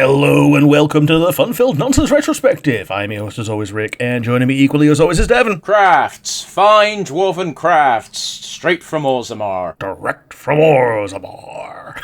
Hello and welcome to the fun-filled nonsense retrospective. I'm your host as always, Rick, and joining me equally as always is Devon. Crafts, fine dwarven crafts, straight from Orzammar. Direct from Orzammar.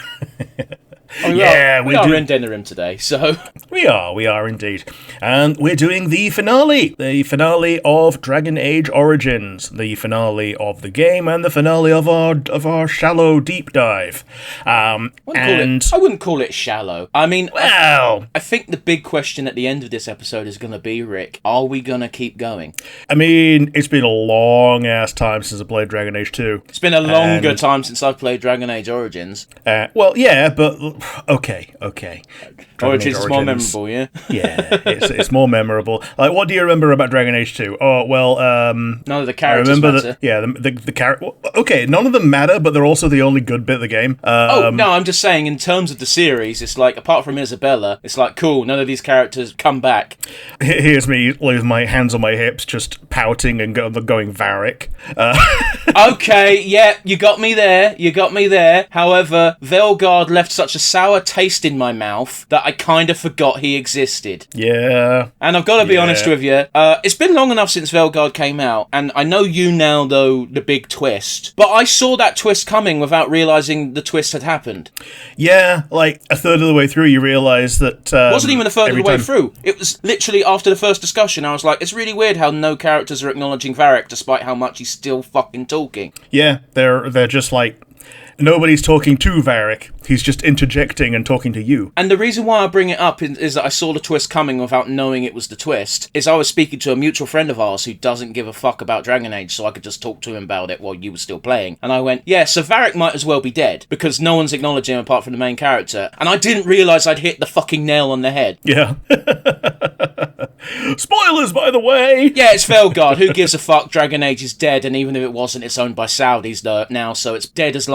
We are in Denerim today, so... We are indeed. And we're doing the finale of Dragon Age Origins, the finale of the game, and the finale of our shallow deep dive. I wouldn't call it shallow. I mean, well... I think the big question at the end of this episode is going to be, Rick, are we going to keep going? I mean, it's been a long-ass time since I played Dragon Age 2. It's been a longer time since I've played Dragon Age Origins. Well, yeah, but... Okay. Origins is more memorable, yeah? Yeah, it's more memorable. Like, what do you remember about Dragon Age 2? Oh, well, none of the characters matter. The character... Okay, none of them matter, but they're also the only good bit of the game. No, I'm just saying, in terms of the series, it's like, apart from Isabella, it's like, cool, none of these characters come back. Here's me with my hands on my hips, just pouting and going Varric. Okay, yeah, you got me there. However, Velgard left such a sour taste in my mouth that I kind of forgot he existed. Yeah. And I've got to be honest with you, it's been long enough since Velgard came out, and I know you now know the big twist, but I saw that twist coming without realising the twist had happened. Yeah, like a third of the way through you realise that... It wasn't even a third of the way through. It was literally after the first discussion, I was like, it's really weird how no characters are acknowledging Varric despite how much he's still fucking talking. Yeah, they're just like... Nobody's talking to Varric. He's just interjecting and talking to you. And the reason why I bring it up is that I saw the twist coming without knowing it was the twist, is I was speaking to a mutual friend of ours who doesn't give a fuck about Dragon Age, so I could just talk to him about it while you were still playing. And I went, yeah, so Varric might as well be dead, because no one's acknowledging him apart from the main character. And I didn't realise I'd hit the fucking nail on the head. Yeah. Spoilers, by the way! Yeah, it's Velgard. Who gives a fuck? Dragon Age is dead, and even if it wasn't, it's owned by Saudis now, so it's dead as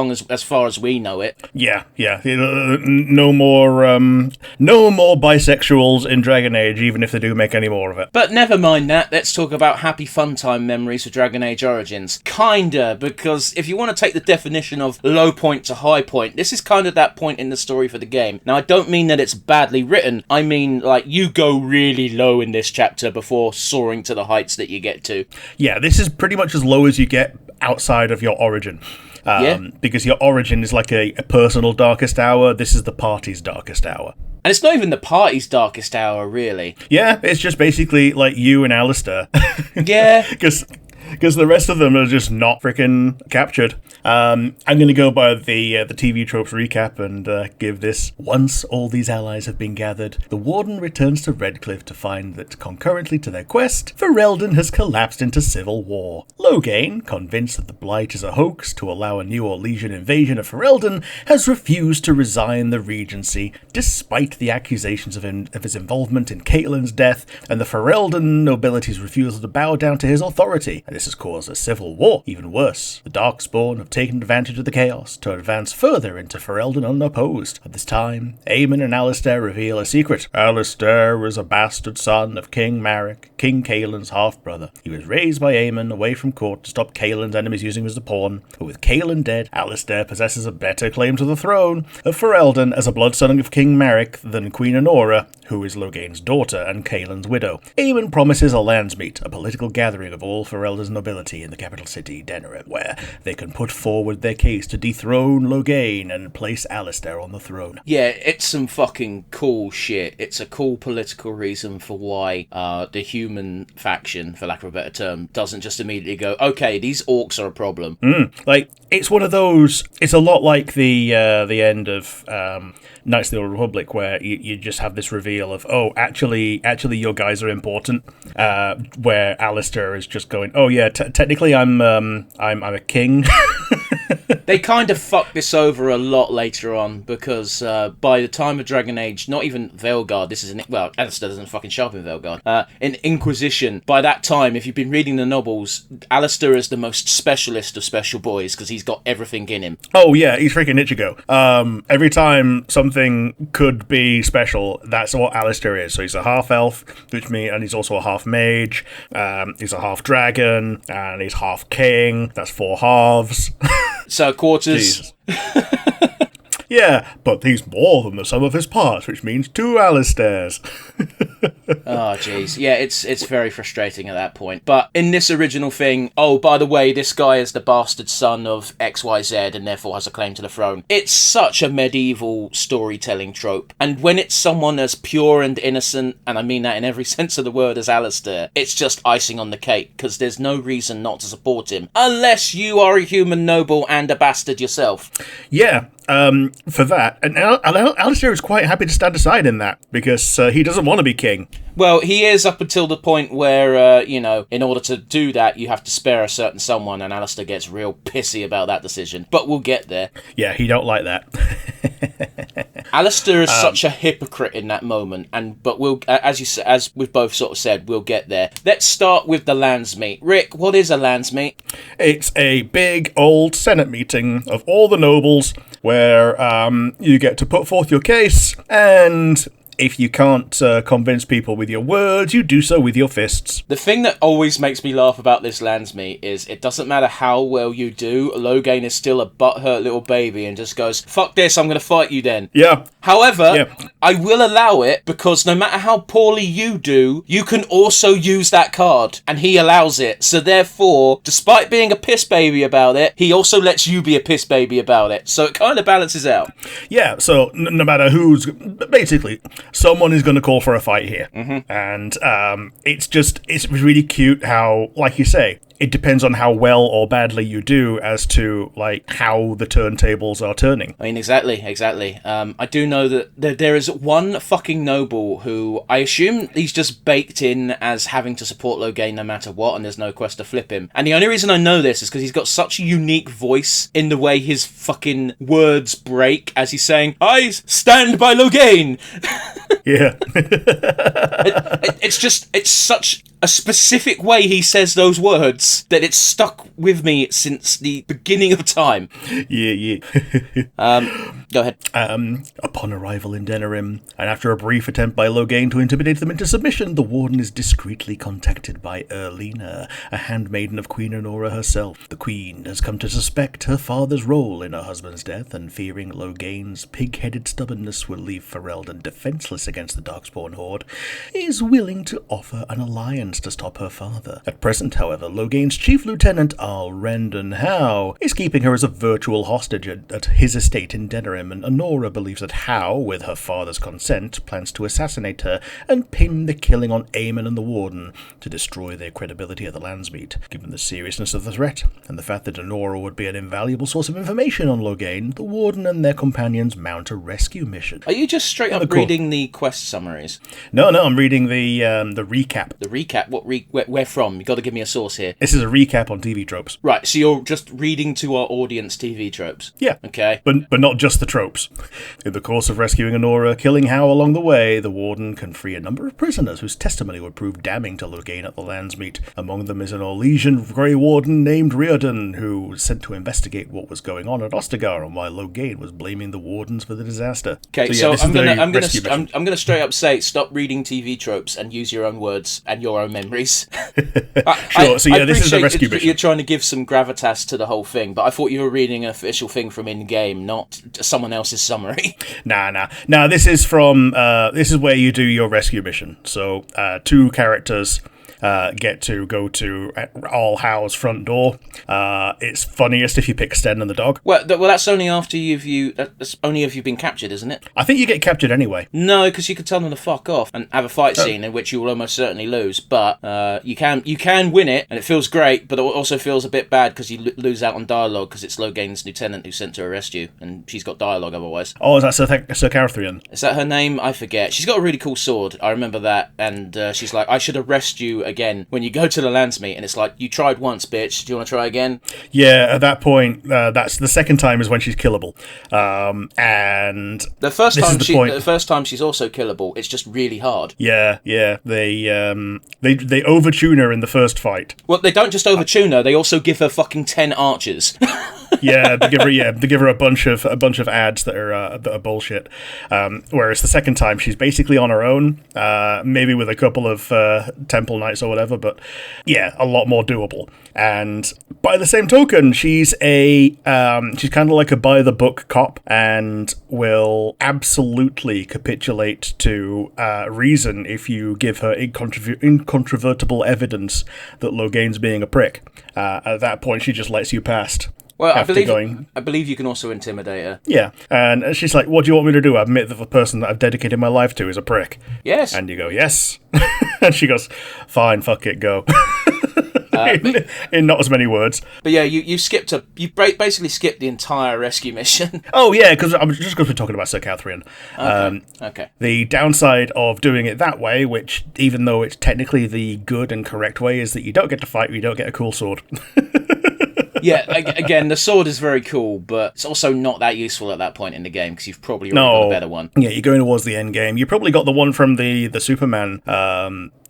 far as we know it. Yeah. No more bisexuals in Dragon Age, even if they do make any more of it. But never mind that, let's talk about happy fun time memories for Dragon Age Origins. Kinda, because if you want to take the definition of low point to high point, this is kind of that point in the story for the game. Now, I don't mean that it's badly written, I mean, like, you go really low in this chapter before soaring to the heights that you get to. Yeah, this is pretty much as low as you get outside of your origin. Because your origin is like a personal darkest hour. This is the party's darkest hour. And it's not even the party's darkest hour, really. Yeah, it's just basically like you and Alistair. Yeah. Because the rest of them are just not freaking captured. I'm going to go by the TV tropes recap and give this. Once all these allies have been gathered, the Warden returns to Redcliffe to find that concurrently to their quest, Ferelden has collapsed into civil war. Loghain, convinced that the Blight is a hoax to allow a new Orlesian invasion of Ferelden, has refused to resign the regency, despite the accusations of his involvement in Caitlyn's death and the Ferelden nobility's refusal to bow down to his authority. This has caused a civil war. Even worse, the Darkspawn have taken advantage of the chaos to advance further into Ferelden unopposed. At this time, Aemon and Alistair reveal a secret. Alistair was a bastard son of King Marek, King Caitlyn's half-brother. He was raised by Aemon away from court to stop Caitlyn's enemies using him as a pawn. But with Caitlyn dead, Alistair possesses a better claim to the throne of Ferelden as a blood son of King Marek than Queen Honora, who is Loghain's daughter and Caitlyn's widow. Aemon promises a Landsmeet, a political gathering of all Ferelden's nobility in the capital city, Denerim, where they can put forward their case to dethrone Loghain and place Alistair on the throne. Yeah, it's some fucking cool shit. It's a cool political reason for why the human faction, for lack of a better term, doesn't just immediately go, okay, these orcs are a problem. Like, it's one of those, it's a lot like the end of Knights of the Old Republic, where you just have this reveal of, oh, actually your guys are important, where Alistair is just going, oh yeah, technically I'm a king. They kind of fuck this over a lot later on, because by the time of Dragon Age, not even Velgard, Alistair doesn't fucking show up in Velgard, in Inquisition, by that time, if you've been reading the novels, Alistair is the most specialist of special boys, because he's got everything in him. Oh yeah, he's freaking Ichigo. Every time something could be special, that's what Alistair is. So he's a half-elf, and he's also a half-mage, he's a half-dragon, and he's half-king. That's 4 halves. So quarters. Yeah, but he's more than the sum of his parts, which means 2 Alistairs. Oh, jeez. Yeah, it's very frustrating at that point. But in this original thing, oh, by the way, this guy is the bastard son of XYZ and therefore has a claim to the throne. It's such a medieval storytelling trope. And when it's someone as pure and innocent, and I mean that in every sense of the word, as Alistair, it's just icing on the cake, because there's no reason not to support him. Unless you are a human noble and a bastard yourself. Yeah. For that, and Alistair is quite happy to stand aside in that, because he doesn't want to be king. Well, he is up until the point where, in order to do that, you have to spare a certain someone, and Alistair gets real pissy about that decision. But we'll get there. Yeah, he don't like that. Alistair is such a hypocrite in that moment, but we'll, as we've both sort of said, we'll get there. Let's start with the Landsmeet. Rick, what is a Landsmeet? It's a big old Senate meeting of all the nobles where you get to put forth your case, and if you can't convince people with your words, you do so with your fists. The thing that always makes me laugh about this Landsmeet is it doesn't matter how well you do, Loghain is still a butthurt little baby and just goes, fuck this, I'm going to fight you then. Yeah. However, I will allow it, because no matter how poorly you do, you can also use that card, and he allows it. So therefore, despite being a piss baby about it, he also lets you be a piss baby about it. So it kind of balances out. Yeah, so no matter who's... Basically, someone is going to call for a fight here. Mm-hmm. And it's really cute how, like you say, it depends on how well or badly you do as to, like, how the turntables are turning. I mean, exactly. I do know that there is one fucking noble who I assume he's just baked in as having to support Loghain no matter what, and there's no quest to flip him. And the only reason I know this is because he's got such a unique voice in the way his fucking words break as he's saying, I stand by Loghain! Yeah. It's such a specific way he says those words that it's stuck with me since the beginning of time. Yeah. Go ahead. Upon arrival in Denerim, and after a brief attempt by Loghain to intimidate them into submission, the Warden is discreetly contacted by Erlina, a handmaiden of Queen Honora herself. The Queen has come to suspect her father's role in her husband's death, and fearing Loghain's pig-headed stubbornness will leave Ferelden defenceless against the Darkspawn horde, is willing to offer an alliance to stop her father. At present, however, Loghain's chief lieutenant, Arl Rendon Howe, is keeping her as a virtual hostage at his estate in Denerim, and Honora believes that Howe, with her father's consent, plans to assassinate her and pin the killing on Aemon and the Warden to destroy their credibility at the Landsmeet. Given the seriousness of the threat, and the fact that Honora would be an invaluable source of information on Loghain, the Warden and their companions mount a rescue mission. Are you just straight up reading the quest summaries? No, I'm reading the recap. The recap? Where from? You got to give me a source here. This is a recap on TV tropes. Right, so you're just reading to our audience TV tropes. Yeah. Okay. But not just the tropes. In the course of rescuing Honora, killing Howe along the way, the Warden can free a number of prisoners whose testimony would prove damning to Loghain at the Landsmeet. Among them is an Orlesian Grey Warden named Reardon, who was sent to investigate what was going on at Ostagar and why Loghain was blaming the Wardens for the disaster. Okay, so I'm gonna straight up say, stop reading TV tropes and use your own words and your own memories. Sure, so yeah, this is the rescue mission. You're trying to give some gravitas to the whole thing, but I thought you were reading an official thing from in-game, not someone else's summary. Nah, this is from, this is where you do your rescue mission. So, 2 characters get to go to Arl Howe's front door. It's funniest if you pick Sten and the dog. Well, that's only after that's only if you've been captured, isn't it? I think you get captured anyway. No, because you could tell them to fuck off and have a fight scene in which you will almost certainly lose. But you can win it, and it feels great. But it also feels a bit bad because you lose out on dialogue because it's Loghain's lieutenant who's sent to arrest you, and she's got dialogue otherwise. Oh, is that Sir Carathrian? Is that her name? I forget. She's got a really cool sword. I remember that, and she's like, I should arrest you again when you go to the Landsmeet, and it's like, you tried once, bitch. Do you want to try again? Yeah, at that point, that's the second time is when she's killable. And the first time she's also killable. It's just really hard. Yeah. They overtune her in the first fight. Well, they don't just overtune her. They also give her fucking 10 archers. Yeah, they give her a bunch of ads that are bullshit. Whereas the second time, she's basically on her own, maybe with a couple of temple knights or whatever, but yeah, a lot more doable. And by the same token, she's she's kind of like a by the book cop, and will absolutely capitulate to reason if you give her incontrovertible evidence that Loghain's being a prick. At that point, she just lets you past. Well, I believe you can also intimidate her. Yeah, and she's like, what do you want me to do? Admit that the person that I've dedicated my life to is a prick. Yes. And you go, yes. And she goes, fine, fuck it, go. In not as many words. But yeah, you basically skipped the entire rescue mission. Oh yeah, because we're talking about Sir Catherine. Okay. The downside of doing it that way, which even though it's technically the good and correct way, is that you don't get to fight, you don't get a cool sword. Yeah, again, the sword is very cool, but it's also not that useful at that point in the game because you've probably already got a better one. Yeah, you're going towards the end game. You probably got the one from the Superman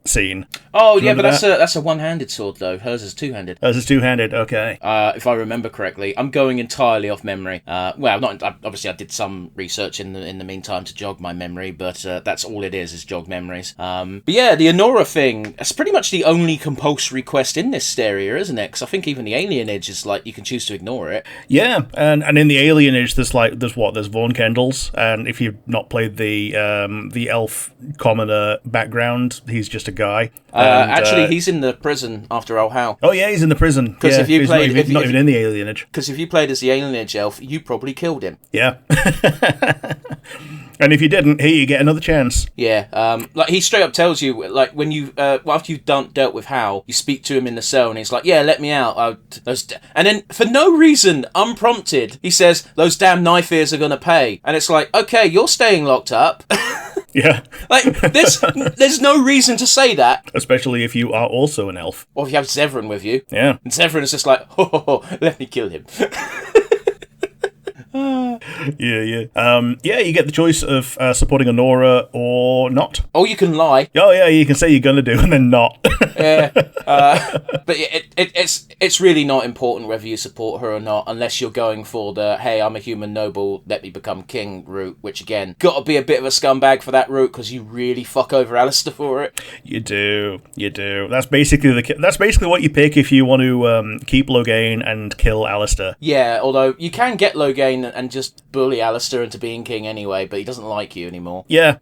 scene. Oh, yeah, but that's a one-handed sword, though. Hers is two-handed. Hers is two-handed, okay. If I remember correctly. I'm going entirely off memory. Obviously I did some research in the meantime to jog my memory, but that's all it is jog memories. But yeah, the Honora thing, that's pretty much the only compulsory quest in this area, isn't it? Because I think even the alienage is like, you can choose to ignore it. Yeah, and in the alienage, there's Vaughn Kendall's, and if you've not played the elf commoner background, he's just a guy. Actually, he's in the prison after Al Hal. Oh yeah, he's in the prison. Because if you played, not even in the alienage. Because if you played as the alienage elf, you probably killed him. Yeah. And if you didn't, here you get another chance. Yeah, like he straight up tells you, like when you after you've dealt with Hal, you speak to him in the cell, and he's like, "Yeah, let me out." And then for no reason, unprompted, he says, "Those damn knife ears are gonna pay." And it's like, okay, you're staying locked up. Yeah. Like, there's no reason to say that. Especially if you are also an elf. Or if you have Zevran with you. Yeah. And Zevran is just like, ho, let me kill him. Yeah, you get the choice of supporting Honora or not. Or you can lie. Oh yeah, you can say you're gonna do and then not. Yeah, but it's really not important whether you support her or not, unless you're going for the "hey, I'm a human noble, let me become king" route. Which again, got to be a bit of a scumbag for that route because you really fuck over Alistair for it. You do. That's basically what you pick if you want to keep Loghain and kill Alistair. Yeah, although you can get Loghain and just bully Alistair into being king anyway, but he doesn't like you anymore. Yeah,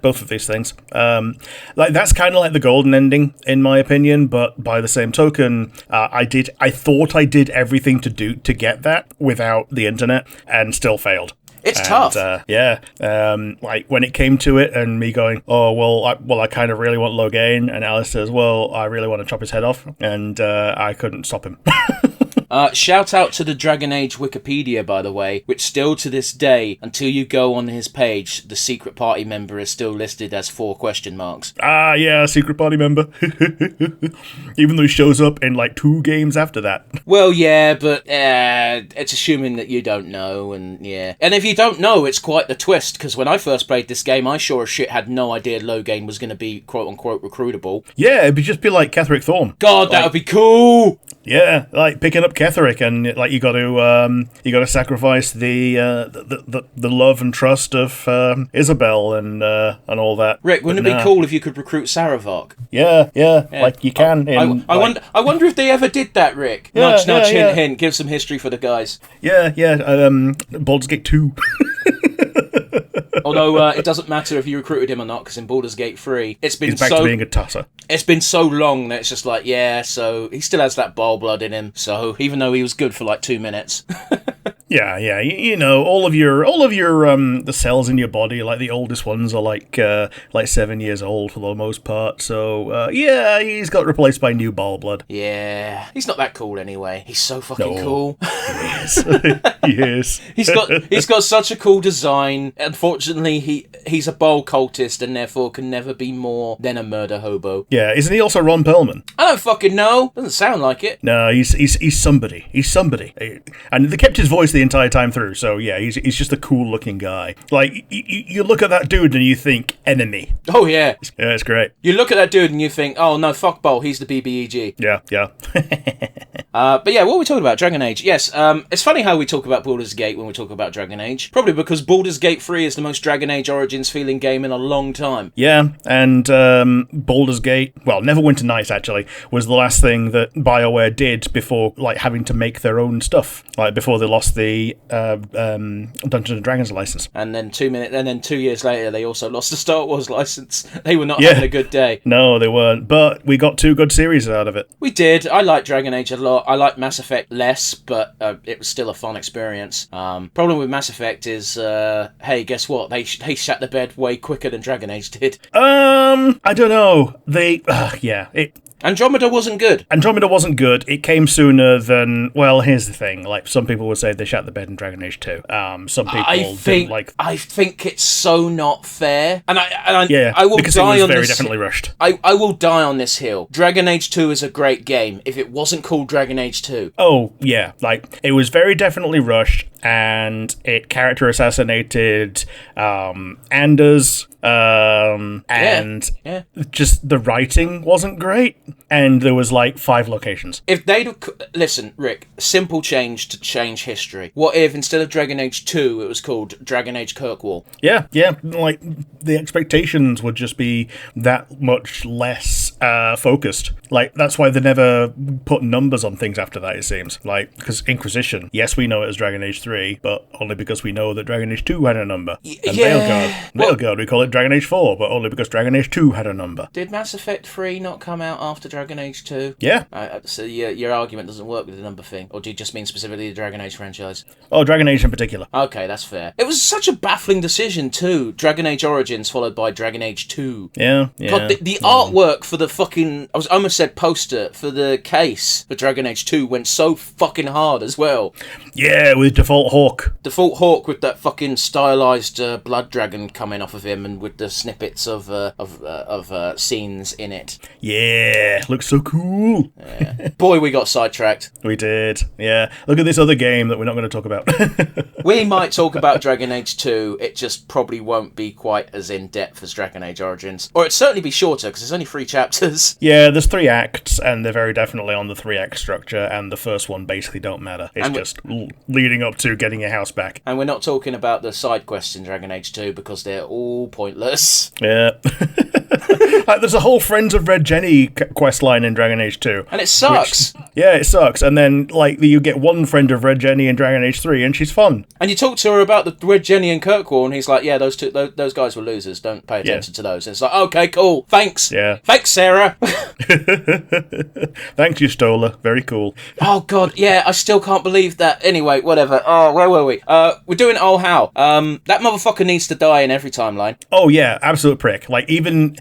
both of these things. Like that's kind of like the golden ending in my opinion, but by the same token, I thought I did everything to get that without the internet and still failed. It's tough. Like when it came to it and me going, oh, well, I kind of really want Loghain, and Alistair as well, I really want to chop his head off, and I couldn't stop him. Shout out to the Dragon Age Wikipedia, by the way, which still to this day, until you go on his page, the secret party member is still listed as 4 question marks. Ah, yeah, secret party member. Even though he shows up in like 2 games after that. Well, yeah, but it's assuming that you don't know, and yeah. And if you don't know, it's quite the twist, because when I first played this game, I sure as shit had no idea Loghain was going to be quote-unquote recruitable. Yeah, it'd just be like Ketheric Thorm. God, that would be cool! Yeah, like picking up Ketheric, and like you got to sacrifice the love and trust of Isabel and all that. Rick, wouldn't it be cool if you could recruit Saravok? Yeah, like you can. I wonder if they ever did that, Rick. Nudge, hint. Give some history for the guys. Yeah. Baldur's Gate 2. Although it doesn't matter if you recruited him or not, because in Baldur's Gate 3, he's back to being a tosser. It's been so long that it's just like, yeah, so he still has that bile blood in him, so even though he was good for like 2 minutes. Yeah, you know, all of your the cells in your body, like the oldest ones are like 7 years old for the most part. So yeah, he's got replaced by new bile blood. Yeah, he's not that cool anyway. He's so fucking cool. He is. He's got such a cool design. Unfortunately, he's a bile cultist and therefore can never be more than a murder hobo. Yeah, isn't he also Ron Perlman? I don't fucking know. Doesn't sound like it. No, he's somebody. He's somebody, and they kept his voice the entire time through. So yeah, he's just a cool looking guy. Like you look at that dude and you think enemy. Oh yeah, it's great. You look at that dude and you think, oh no, fuck Bolt, he's the BBEG. Yeah. But yeah, what are we talking about? Dragon Age. Yes, it's funny how we talk about Baldur's Gate when we talk about Dragon Age. Probably because Baldur's Gate 3 is the most Dragon Age Origins feeling game in a long time. Yeah, and Baldur's Gate, well, Neverwinter Nights actually, was the last thing that BioWare did before like having to make their own stuff, like before they lost the Dungeons and Dragons license. And then 2 years later, they also lost the Star Wars license. They were not having a good day. No, they weren't. But we got 2 good series out of it. We did. I like Dragon Age a lot. I like Mass Effect less, but it was still a fun experience. Problem with Mass Effect is, hey, guess what? They shat the bed way quicker than Dragon Age did. I don't know. Andromeda wasn't good. Andromeda wasn't good. It came sooner than... Well, here's the thing. Like, some people would say they shat the bed in Dragon Age 2. Some people didn't like... I think it's so not fair. And I will because die it was on very this... definitely rushed. I will die on this hill. Dragon Age 2 is a great game. If it wasn't called Dragon Age 2... Oh, yeah. Like, it was very definitely rushed, and it character assassinated Anders... and just the writing wasn't great, and there was like 5 locations. If they'd listen, Rick, simple change to change history. What if instead of Dragon Age 2 it was called Dragon Age Kirkwall? Yeah, like the expectations would just be that much less focused. Like, that's why they never put numbers on things after that, it seems. Like, because Inquisition, yes, we know it as Dragon Age 3, but only because we know that Dragon Age 2 had a number. And Veilguard, we call it Dragon Age 4, but only because Dragon Age 2 had a number. Did Mass Effect 3 not come out after Dragon Age 2? Yeah. So your argument doesn't work with the number thing, or do you just mean specifically the Dragon Age franchise? Oh, Dragon Age in particular. Okay, that's fair. It was such a baffling decision too. Dragon Age Origins followed by Dragon Age 2. Yeah. God, the artwork for the fucking... I almost said poster for the case for Dragon Age 2 went so fucking hard as well. Yeah, with Default Hawk. Default Hawk with that fucking stylized blood dragon coming off of him, and with the snippets of scenes in it. Yeah, looks so cool. Yeah. Boy, we got sidetracked. We did. Yeah. Look at this other game that we're not going to talk about. We might talk about Dragon Age 2. It just probably won't be quite as in-depth as Dragon Age Origins. Or it'd certainly be shorter, because there's only 3 chapters. Yeah, there's 3 acts, and they're very definitely on the 3-act structure, and the first one basically don't matter. It's just leading up to getting your house back. And we're not talking about the side quests in Dragon Age 2, because they're all pointless. Yeah. Like, there's a whole Friends of Red Jenny quest line in Dragon Age 2. And it sucks. It sucks. And then, like, you get one friend of Red Jenny in Dragon Age 3, and she's fun. And you talk to her about the Red Jenny and Kirkwall, and he's like, yeah, those guys were losers. Don't pay attention to those. And it's like, okay, cool. Thanks. Yeah. Thanks, Sarah. Thanks, you Stola. Very cool. Oh, God. Yeah, I still can't believe that. Anyway, whatever. Oh, where were we? We're doing Oh How. That motherfucker needs to die in every timeline. Oh, yeah. Absolute prick. Like, even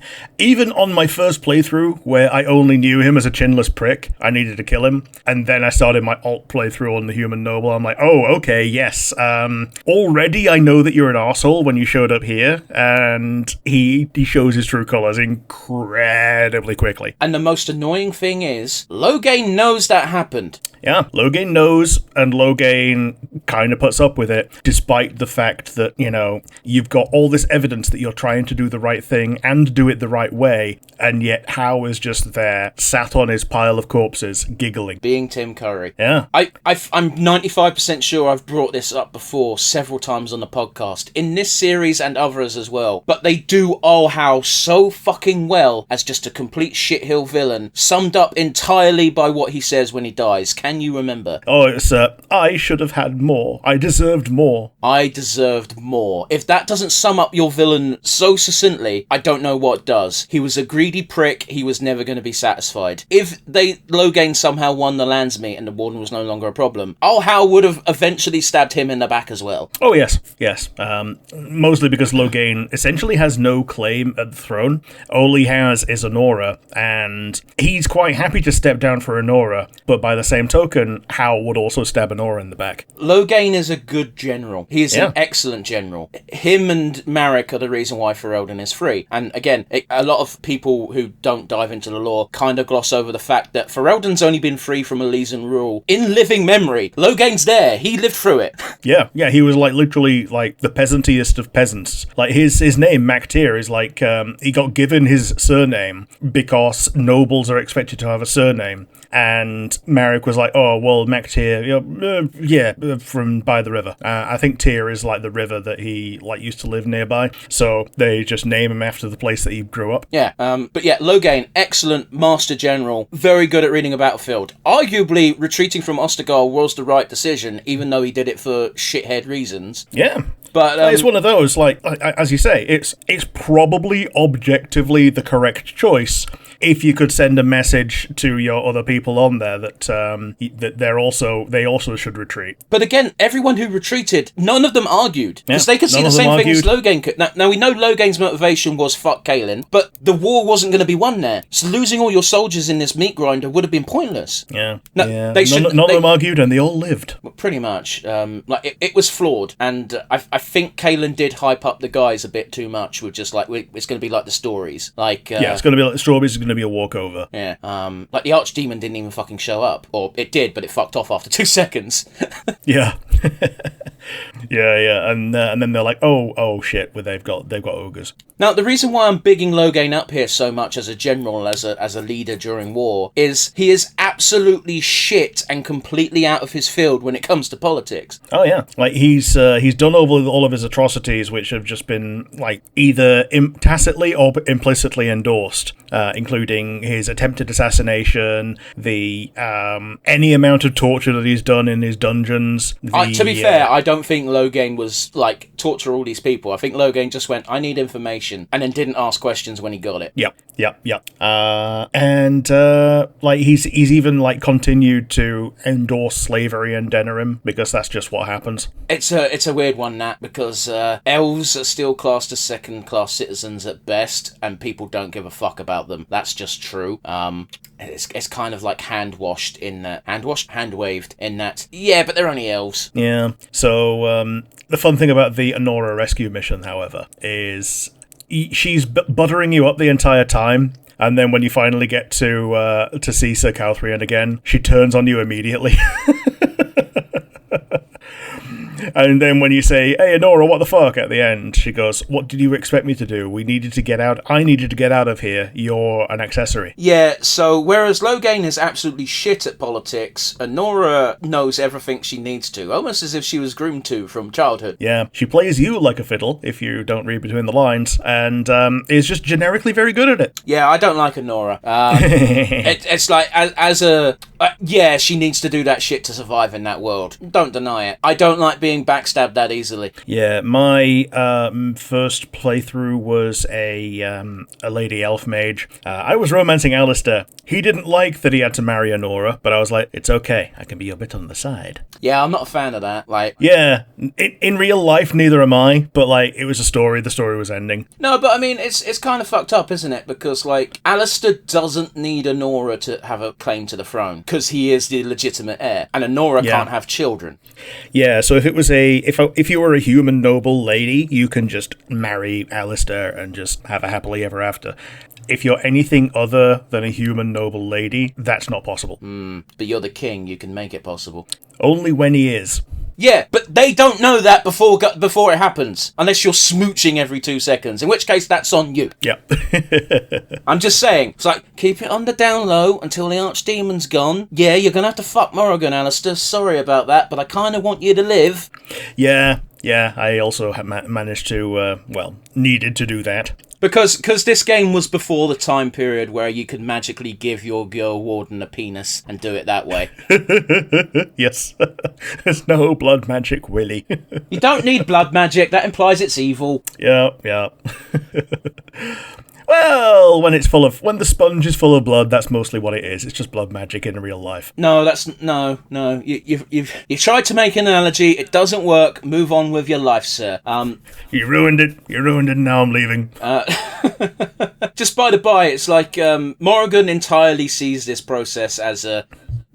on my first playthrough, where I only knew him as a chinless prick, I needed to kill him. And then I started my alt playthrough on the Human Noble. I'm like, oh, okay, yes. Already I know that you're an arsehole when you showed up here. And he shows his true colours incredibly quickly. And the most annoying thing is, Loghain knows that happened. Yeah, Loghain knows, and Loghain kind of puts up with it, despite the fact that, you know, you've got all this evidence that you're trying to do the right thing and do it the right way, and yet Howe is just there, sat on his pile of corpses, giggling. Being Tim Curry. Yeah. I'm 95% sure I've brought this up before several times on the podcast, in this series and others as well, but they do Oh How so fucking well as just a complete shithill villain, summed up entirely by what he says when he dies. Can you remember? Oh, it's I should have had more. I deserved more. I deserved more. If that doesn't sum up your villain so succinctly, I don't know what does. He was a greedy prick. He was never going to be satisfied. If Loghain somehow won the Landsmeet and the Warden was no longer a problem, Oh How would have eventually stabbed him in the back as well. Oh, yes. Mostly because Loghain essentially has no claim at the throne. All he has is Honora, and he's quite happy to step down for Honora, but by the same token, Howe would also stab Honora in the back. Loghain is a good general. He is an excellent general. Him and Marek are the reason why Ferelden is free. And again, a lot of people who don't dive into the lore kind of gloss over the fact that Ferelden's only been free from Elysian rule in living memory. Loghain's there. He lived through it. Yeah, he was like literally like the peasantiest of peasants. Like his name, Mactyr, is like he got given his surname because nobles are expected to have a surname. And Marek was like, oh, well, Mactyr, from by the river. I think Tyr is like the river that he like used to live nearby. So they just name him after the place that he grew up. Yeah, but yeah, Loghain, excellent master general, very good at reading a battlefield. Arguably, retreating from Ostergal was the right decision, even though he did it for shithead reasons. Yeah. But it's one of those, like as you say, it's probably objectively the correct choice if you could send a message to your other people on there that that they also should retreat. But again, everyone who retreated, none of them argued, because they could see the same thing as Loghain could. Now we know Loghain's motivation was fuck Kaelin, but the war wasn't going to be won there. So losing all your soldiers in this meat grinder would have been pointless. Yeah. None of them argued, and they all lived. Pretty much. It was flawed, and I think Kaelin did hype up the guys a bit too much with just like it's going to be like the stories. It's going to be like the strawberries. It's going to be a walkover. Yeah. Like the Archdemon didn't even fucking show up, or it did, but it fucked off after 2 seconds. Yeah. Yeah, and then they're like, oh shit, well, they've got ogres. Now, the reason why I'm bigging Loghain up here so much as a general, as a leader during war, is he is absolutely shit and completely out of his field when it comes to politics. Oh yeah, like he's done all of his atrocities, which have just been like either tacitly or implicitly endorsed, including his attempted assassination, the any amount of torture that he's done in his dungeons. To be fair, I don't think Loghain was like torture all these people. I think Loghain just went, I need information, and then didn't ask questions when he got it. Yep. Like he's even like continued to endorse slavery in Denerim because that's just what happens. It's a weird one, Nat, because elves are still classed as second-class citizens at best, and people don't give a fuck about them. That's just true. It's kind of like hand-waved in that. Yeah, but they're only elves. Yeah. So the fun thing about the Anora rescue mission, however, is she's buttering you up the entire time. And then when you finally get to see Sir Calthrian again, she turns on you immediately. And then when you say, hey, Anora, what the fuck, at the end, she goes, what did you expect me to do? I needed to get out of here. You're an accessory. Yeah, so whereas Loghain is absolutely shit at politics, Anora knows everything she needs to, almost as if she was groomed to from childhood. Yeah, she plays you like a fiddle, if you don't read between the lines, and is just generically very good at it. Yeah, I don't like Anora. It's like, yeah, she needs to do that shit to survive in that world. Don't deny it. I don't like being backstabbed that easily. Yeah, my first playthrough was a lady elf mage. I was romancing Alistair. He didn't like that he had to marry Anora, but I was like, it's okay, I can be a bit on the side. Yeah, I'm not a fan of that. Like, yeah, in real life, neither am I, but like, it was a story, the story was ending. No, but I mean, it's kind of fucked up, isn't it? Because like, Alistair doesn't need Anora to have a claim to the throne, because he is the legitimate heir, and Anora can't have children. Yeah, so if it was if you were a human noble lady, you can just marry Alistair and just have a happily ever after. If you're anything other than a human noble lady, that's not possible. But you're the king, you can make it possible. Only when he is. Yeah, but they don't know that before it happens, unless you're smooching every 2 seconds, in which case that's on you. Yeah. I'm just saying, it's like, keep it on the down low until the Archdemon's gone. Yeah, you're gonna have to fuck Morrigan, Alistair, sorry about that, but I kinda want you to live. Yeah, I also managed to, needed to do that. Because this game was before the time period where you could magically give your Grey Warden a penis and do it that way. Yes. There's no blood magic, Willy. You don't need blood magic, that implies it's evil. Yeah. Well, when the sponge is full of blood, that's mostly what it is. It's just blood magic in real life. No. You've tried to make an analogy. It doesn't work. Move on with your life, sir. You ruined it. And now I'm leaving. Just by the by, it's like Morrigan entirely sees this process as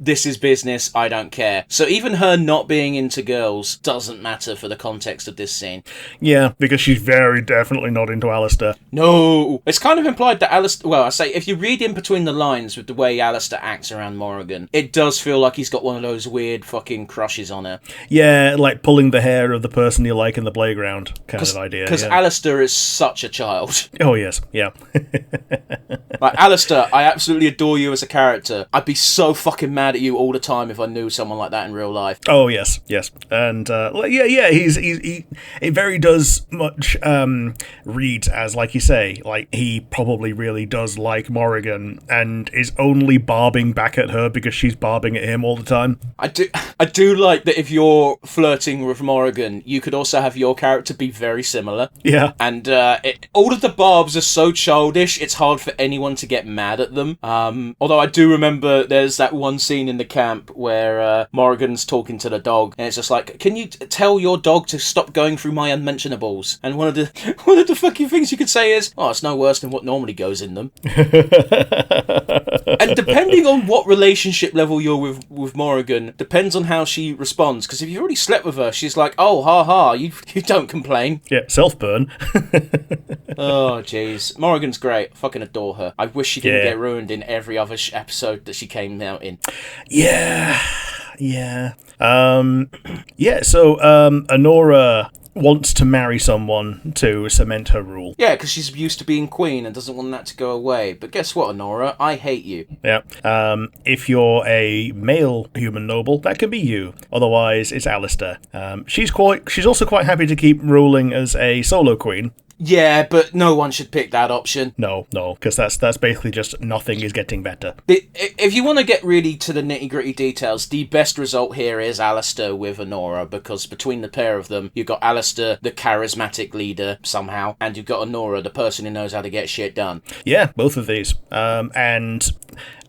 this is business, I don't care. So even her not being into girls doesn't matter for the context of this scene. Yeah, because she's very definitely not into Alistair. No! It's kind of implied that Alistair... Well, I say, if you read in between the lines with the way Alistair acts around Morrigan, it does feel like he's got one of those weird fucking crushes on her. Yeah, like pulling the hair of the person you like in the playground kind of idea. Because Alistair is such a child. Oh, yes, yeah. Like, Alistair, I absolutely adore you as a character. I'd be so fucking mad at you all the time if I knew someone like that in real life. Oh, yes. And, he it very does much read as, like you say, like, he probably really does like Morrigan and is only barbing back at her because she's barbing at him all the time. I do like that if you're flirting with Morrigan, you could also have your character be very similar. Yeah. And all of the barbs are so childish, it's hard for anyone to get mad at them. Although I do remember there's that one scene in the camp where Morrigan's talking to the dog, and it's just like, can you tell your dog to stop going through my unmentionables? And one of the fucking things you could say is, oh, it's no worse than what normally goes in them. And depending on what relationship level you're with Morrigan, depends on how she responds. Because if you've already slept with her, she's like, oh, ha ha, you don't complain. Yeah, self-burn. Oh, jeez. Morrigan's great. I fucking adore her. I wish she didn't get ruined in every other episode that she came out in. Yeah. So Honora wants to marry someone to cement her rule. Yeah, because she's used to being queen and doesn't want that to go away. But guess what, Honora? I hate you. Yeah. If you're a male human noble, that could be you. Otherwise, it's Alistair. She's also quite happy to keep ruling as a solo queen. Yeah, but no one should pick that option. No, because that's basically just nothing is getting better. If you want to get really to the nitty-gritty details, the best result here is Alistair with Honora, because between the pair of them, you've got Alistair, the charismatic leader, somehow, and you've got Honora, the person who knows how to get shit done. Yeah, both of these. And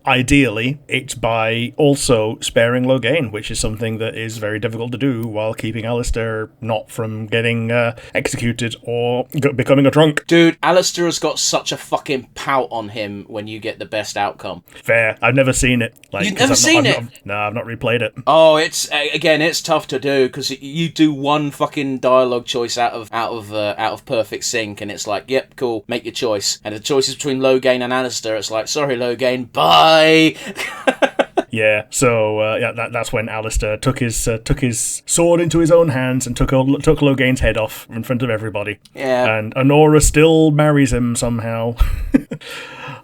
ideally, it's by also sparing Loghain, which is something that is very difficult to do while keeping Alistair not from getting executed or becoming a drunk. Dude, Alistair has got such a fucking pout on him when you get the best outcome. Fair. I've never seen it. You've never seen it? No, I've not replayed it. Oh, it's tough to do, because you do one fucking dialogue choice out of perfect sync, and it's like, yep, cool, make your choice. And the choice is between Loghain and Alistair. It's like, sorry, Loghain, bye. Yeah, so that's when Alistair took his sword into his own hands and took Loghain's head off in front of everybody. Yeah, and Honora still marries him somehow.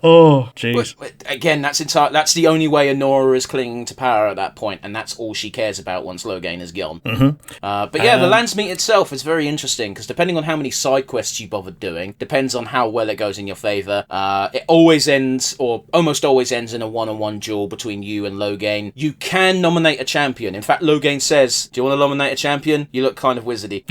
Oh, jeez. Again, that's the only way Honora is clinging to power at that point, and that's all she cares about once Loghain is gone. Mm-hmm. But yeah, the Landsmeet itself is very interesting, because depending on how many side quests you bothered doing, depends on how well it goes in your favour. It always ends, or almost always ends, in a one-on-one duel between you and Loghain. You can nominate a champion. In fact, Loghain says, do you want to nominate a champion? You look kind of wizardy.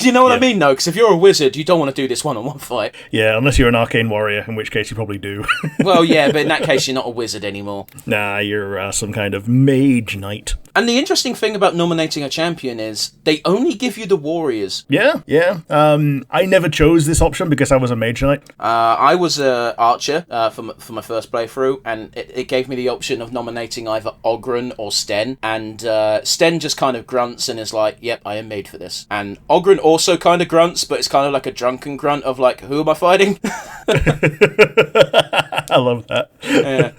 You know what I mean, though? Because if you're a wizard, you don't want to do this one-on-one fight. Yeah, unless you're an arcane warrior, in which case you probably do. Well, yeah, but in that case, you're not a wizard anymore. Nah, you're some kind of mage knight. And the interesting thing about nominating a champion is they only give you the warriors. Yeah. I never chose this option because I was a mage knight. I was a archer for my first playthrough, and it gave me the option of nominating either Oghren or Sten. And Sten just kind of grunts and is like, yep, I am made for this. And Oghren also kind of grunts, but it's kind of like a drunken grunt of like, who am I fighting? I love that. Yeah.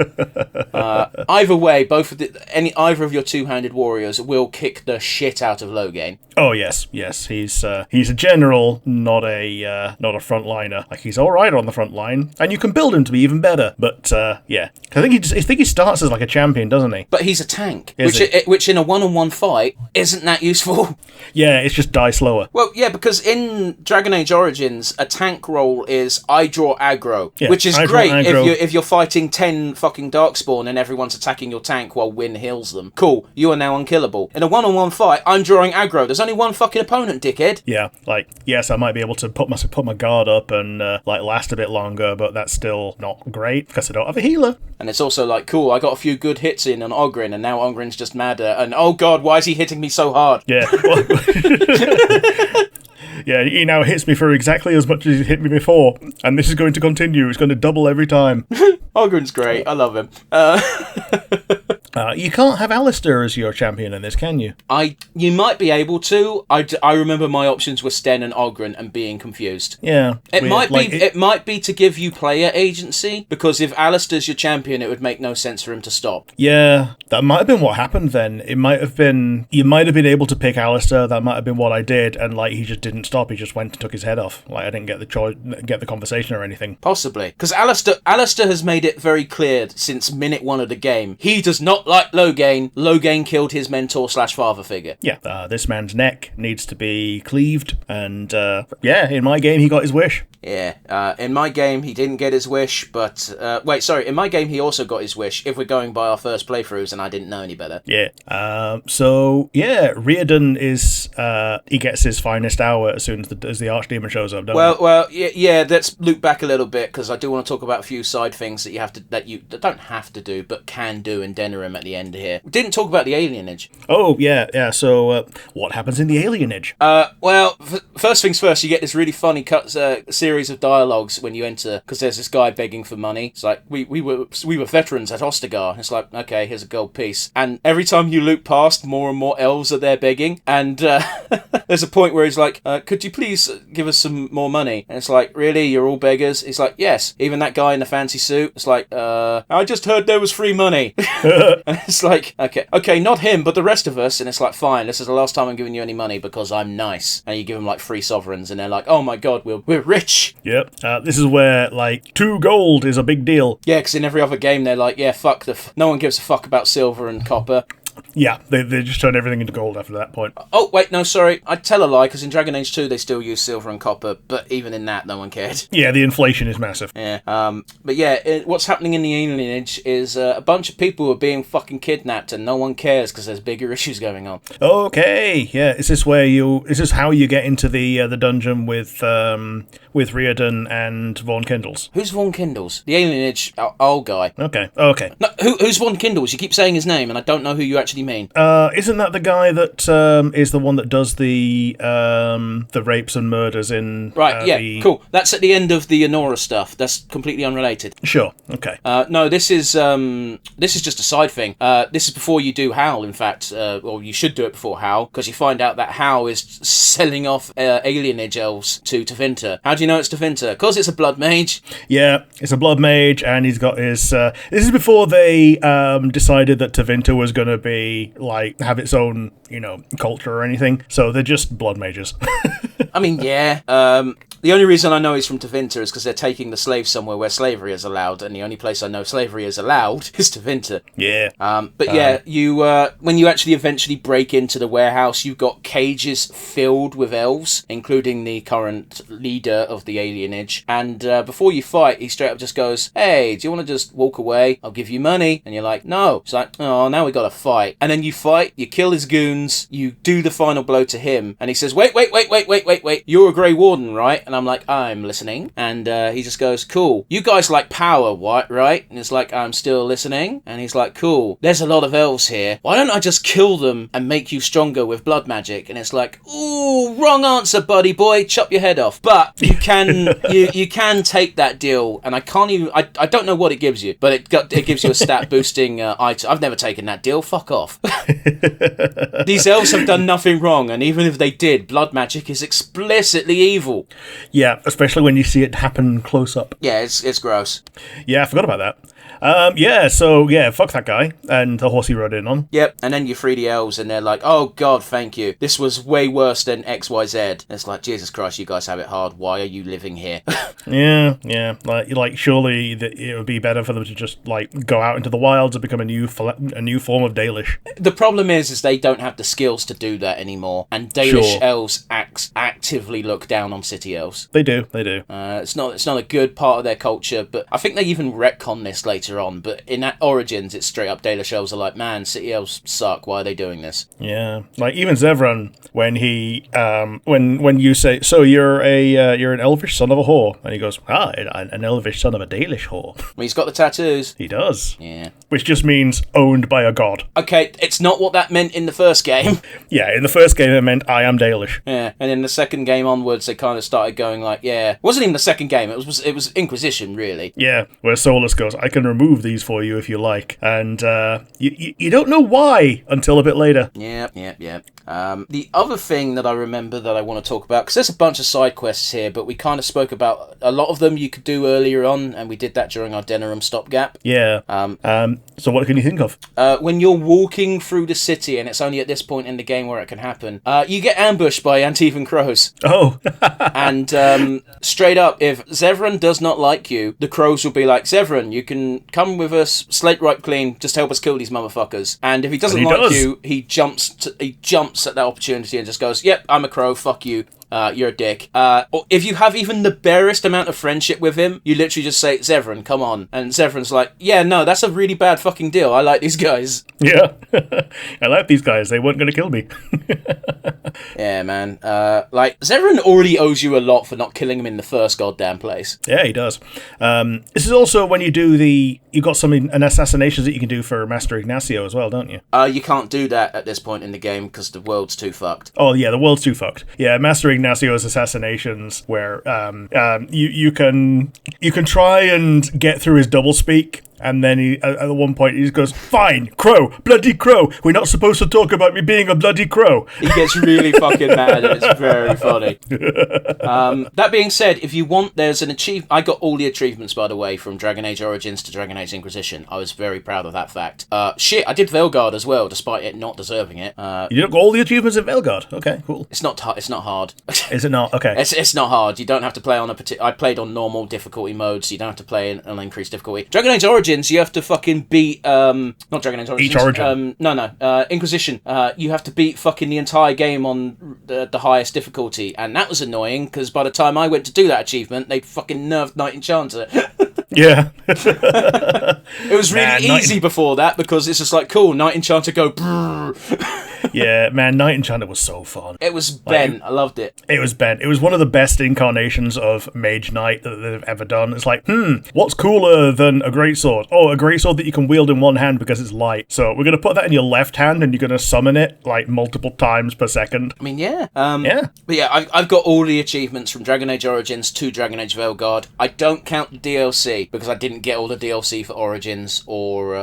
Either way, either of your two-handed warriors will kick the shit out of Loghain. Oh yes. He's a general, not a frontliner. Like, he's all right on the front line, and you can build him to be even better. But yeah, I think he starts as like a champion, doesn't he? But he's a tank, which in a one-on-one fight isn't that useful. Yeah, it's just die slower. Well, yeah, because in Dragon Age Origins, a tank role is I draw aggro, which is great if you're fighting 10 fucking Darkspawn and everyone's attacking your tank while Wynn heals them. Cool, you are now unkillable. In a one-on-one fight, I'm drawing aggro. There's only one fucking opponent, dickhead. Yeah, like, yes, I might be able to put my guard up and last a bit longer, but that's still not great because I don't have a healer. And it's also like, cool, I got a few good hits in on Oghren, and now Ogren's just madder, and oh god, why is he hitting me so hard? Yeah. Yeah, he now hits me for exactly as much as he hit me before, and this is going to continue. It's going to double every time. Ogren's great. I love him. You can't have Alistair as your champion in this, can you? You might be able to. I remember my options were Sten and Ogren and being confused. Yeah. It might be to give you player agency, because if Alistair's your champion, it would make no sense for him to stop. Yeah, that might have been what happened then. It might have been, you might have been able to pick Alistair, that might have been what I did, and like he just didn't stop, he just went and took his head off. Like I didn't get the conversation or anything. Possibly. Because Alistair has made it very clear since minute one of the game, he does not like Loghain. Loghain killed his mentor / father figure. Yeah, this man's neck needs to be cleaved, and in my game he got his wish. Yeah, in my game he didn't get his wish, but in my game he also got his wish, if we're going by our first playthroughs and I didn't know any better. Yeah. Reardon is he gets his finest hour as soon as the Archdemon shows up, don't let's loop back a little bit, because I do want to talk about a few side things that you don't have to do but can do in Denerim at the end here. We didn't talk about the alienage. Oh yeah. So what happens in the alienage? First things first, you get this really funny series of dialogues when you enter, because there's this guy begging for money. It's like, we were veterans at Ostagar. It's like, okay, here's a gold piece, and every time you loop past, more and more elves are there begging, and there's a point where he's like, could you please give us some more money? And it's like, really, you're all beggars? He's like, yes. Even that guy in the fancy suit. It's like, I just heard there was free money. And it's like, okay, not him, but the rest of us. And it's like, fine, this is the last time I'm giving you any money because I'm nice. And you give them like 3 sovereigns, and they're like, oh my god, we're rich. Yep. This is where like 2 gold is a big deal. Yeah, because in every other game they're like, yeah, fuck no one gives a fuck about silver and copper. Yeah, they just turn everything into gold after that point. Oh, wait, no, sorry. I'd tell a lie, because in Dragon Age 2 they still use silver and copper, but even in that, no one cared. Yeah, the inflation is massive. Yeah, but yeah, what's happening in the alienage is a bunch of people are being fucking kidnapped, and no one cares, because there's bigger issues going on. Okay, yeah, is this how you get into the dungeon with Reardon and Vaughn Kindles? Who's Vaughn Kindles? The alienage old guy. Okay. No, who's Vaughn Kindles? You keep saying his name, and I don't know who you actually mean. Isn't that the guy that is the one that does the rapes and murders in? Right. Yeah. Cool. That's at the end of the Honora stuff. That's completely unrelated. Sure. Okay. No, this is just a side thing. This is before you do Howl. In fact, or you should do it before Howl, because you find out that Howl is selling off alienage elves to Tevinter. How do you know it's Tevinter? Because it's a blood mage. Yeah, it's a blood mage, and he's got his. This is before they decided that Tevinter was going to be like have its own, culture or anything. So they're just blood mages. I mean, yeah. The only reason I know he's from Tevinter is because they're taking the slaves somewhere where slavery is allowed, and the only place I know slavery is allowed is Tevinter. Yeah. You when you actually eventually break into the warehouse, you've got cages filled with elves, including the current leader of the alienage. And before you fight, he straight up just goes, "Hey, do you want to just walk away? I'll give you money." And you're like, "No." It's like, "Oh, now we got to fight." And then you fight, you kill his goons, you do the final blow to him, and he says, "Wait, you're a Grey Warden, right?" And I'm like, "I'm listening." And he just goes, "Cool. You guys like power, what, right?" And it's like, "I'm still listening." And he's like, "Cool. There's a lot of elves here. Why don't I just kill them and make you stronger with blood magic?" And it's like, "Ooh, wrong answer, buddy boy. Chop your head off." But you can you can take that deal, and I can't even. I don't know what it gives you, but it gives you a stat boosting item. I've never taken that deal. Fuck off. These elves have done nothing wrong, and even if they did, blood magic is explicitly evil. Yeah, especially when you see it happen close up. Yeah, it's gross. Yeah, I forgot about that. Fuck that guy and the horse he rode in on. Yep, and then you free the elves, and they're like, "Oh God, thank you. This was way worse than XYZ." And it's like, Jesus Christ, you guys have it hard. Why are you living here? Yeah. Like surely it would be better for them to just like go out into the wilds and become a new form of Dalish. The problem is they don't have the skills to do that anymore, and Dalish elves actively look down on city elves. They do. It's not a good part of their culture, but I think they even retcon this later on. But in Origins, it's straight up Dalish elves are like, "Man, city elves suck. Why are they doing this?" Yeah, like even Zevran, when he when you say, "So you're an elvish son of a whore," and he goes, an elvish son of a Dalish whore. Well, he's got the tattoos. He does. Yeah. Which just means owned by a god. Okay, it's not what that meant in the first game. Yeah, in the first game it meant I am Dalish. Yeah, and in the second game onwards, they kind of started going like, yeah, it wasn't even the second game. It was Inquisition, really. Yeah, where Solus goes, "I can remove these for you if you like. And you don't know why until a bit later. Yep. The other thing that I remember that I want to talk about, because there's a bunch of side quests here, but we kind of spoke about a lot of them you could do earlier on, and we did that during our Denerim stopgap. Yeah. So what can you think of? When you're walking through the city, and it's only at this point in the game where it can happen, you get ambushed by Antivan crows. Oh. And straight up, if Zevran does not like you, the crows will be like, Zevran, you can come with us, slate right clean, just help us kill these motherfuckers. And if he doesn't like you, he jumps at that opportunity and just goes, yep, I'm a crow, fuck you. You're a dick. Or if you have even the barest amount of friendship with him, you literally just say, Zevran, come on. And Zevran's like, yeah, no, that's a really bad fucking deal. I like these guys. Yeah. I like these guys. They weren't going to kill me. Yeah, man. Zevran already owes you a lot for not killing him in the first goddamn place. Yeah, he does. This is also when you do you got an assassinations that you can do for Master Ignacio as well, don't you? You can't do that at this point in the game because the world's too fucked. Oh, yeah, the world's too fucked. Yeah, Master Ignacio's assassinations where you can try and get through his doublespeak, and then he at one point he just goes, fine, crow, bloody crow, we're not supposed to talk about me being a bloody crow. He gets really fucking mad, and it's very funny. That being said, if you want, there's an achievement. I got all the achievements, by the way, from Dragon Age Origins to Dragon Age Inquisition. I was very proud of that fact. I did Veilguard as well, despite it not deserving it. You got all the achievements in Veilguard? Okay, cool. It's not hard. Is it not? Okay. It's not hard. You don't have to play on I played on normal difficulty mode, so you don't have to play in an increased difficulty. Dragon Age Origins, you have to fucking beat not Dragon Age Origins. Each Origin. Inquisition. You have to beat fucking the entire game on the highest difficulty, and that was annoying because by the time I went to do that achievement, they fucking nerfed Knight Enchanter. Yeah. It was really easy before that because it's just like, cool, Knight Enchanter go brrr. Yeah, man, Knight Enchanter was so fun. It was Ben. I loved it. It was Ben. It was one of the best incarnations of Mage Knight that they've ever done. It's like, what's cooler than a greatsword? Oh, a greatsword that you can wield in one hand because it's light. So we're going to put that in your left hand and you're going to summon it like multiple times per second. I mean, yeah. But yeah, I've got all the achievements from Dragon Age Origins to Dragon Age Veilguard. I don't count the DLC because I didn't get all the DLC for Origins or...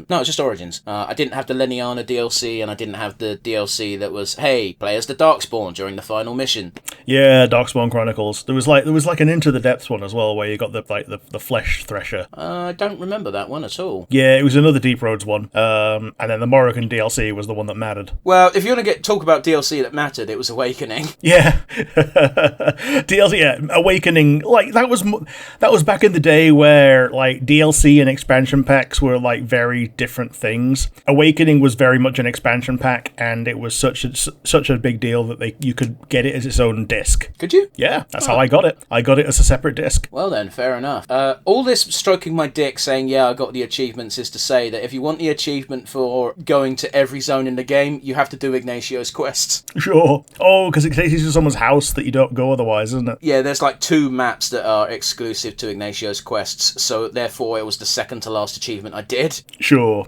no, just Origins. I didn't have the Leniana DLC and I didn't have the DLC that was, hey, play as the Darkspawn during the final mission. Yeah, Darkspawn Chronicles. There was like an Into the Depths one as well, where you got the Flesh Thresher. I don't remember that one at all. Yeah, it was another Deep Roads one. And then the Morrigan DLC was the one that mattered. Well, if you want to talk about DLC that mattered, it was Awakening. Yeah, DLC. Yeah, Awakening. Like that was back in the day where like DLC and expansion packs were like very different things. Awakening was very much an expansion pack, and it was such a big deal that you could get it as its own disc. Could you? Yeah, that's how I got it. I got it as a separate disc. Well then, fair enough. All this stroking my dick saying, yeah, I got the achievements is to say that if you want the achievement for going to every zone in the game, you have to do Ignacio's quests. Sure. Oh, because it takes you to someone's house that you don't go otherwise, isn't it? Yeah, there's like 2 maps that are exclusive to Ignacio's quests, so therefore it was the second to last achievement I did. Sure.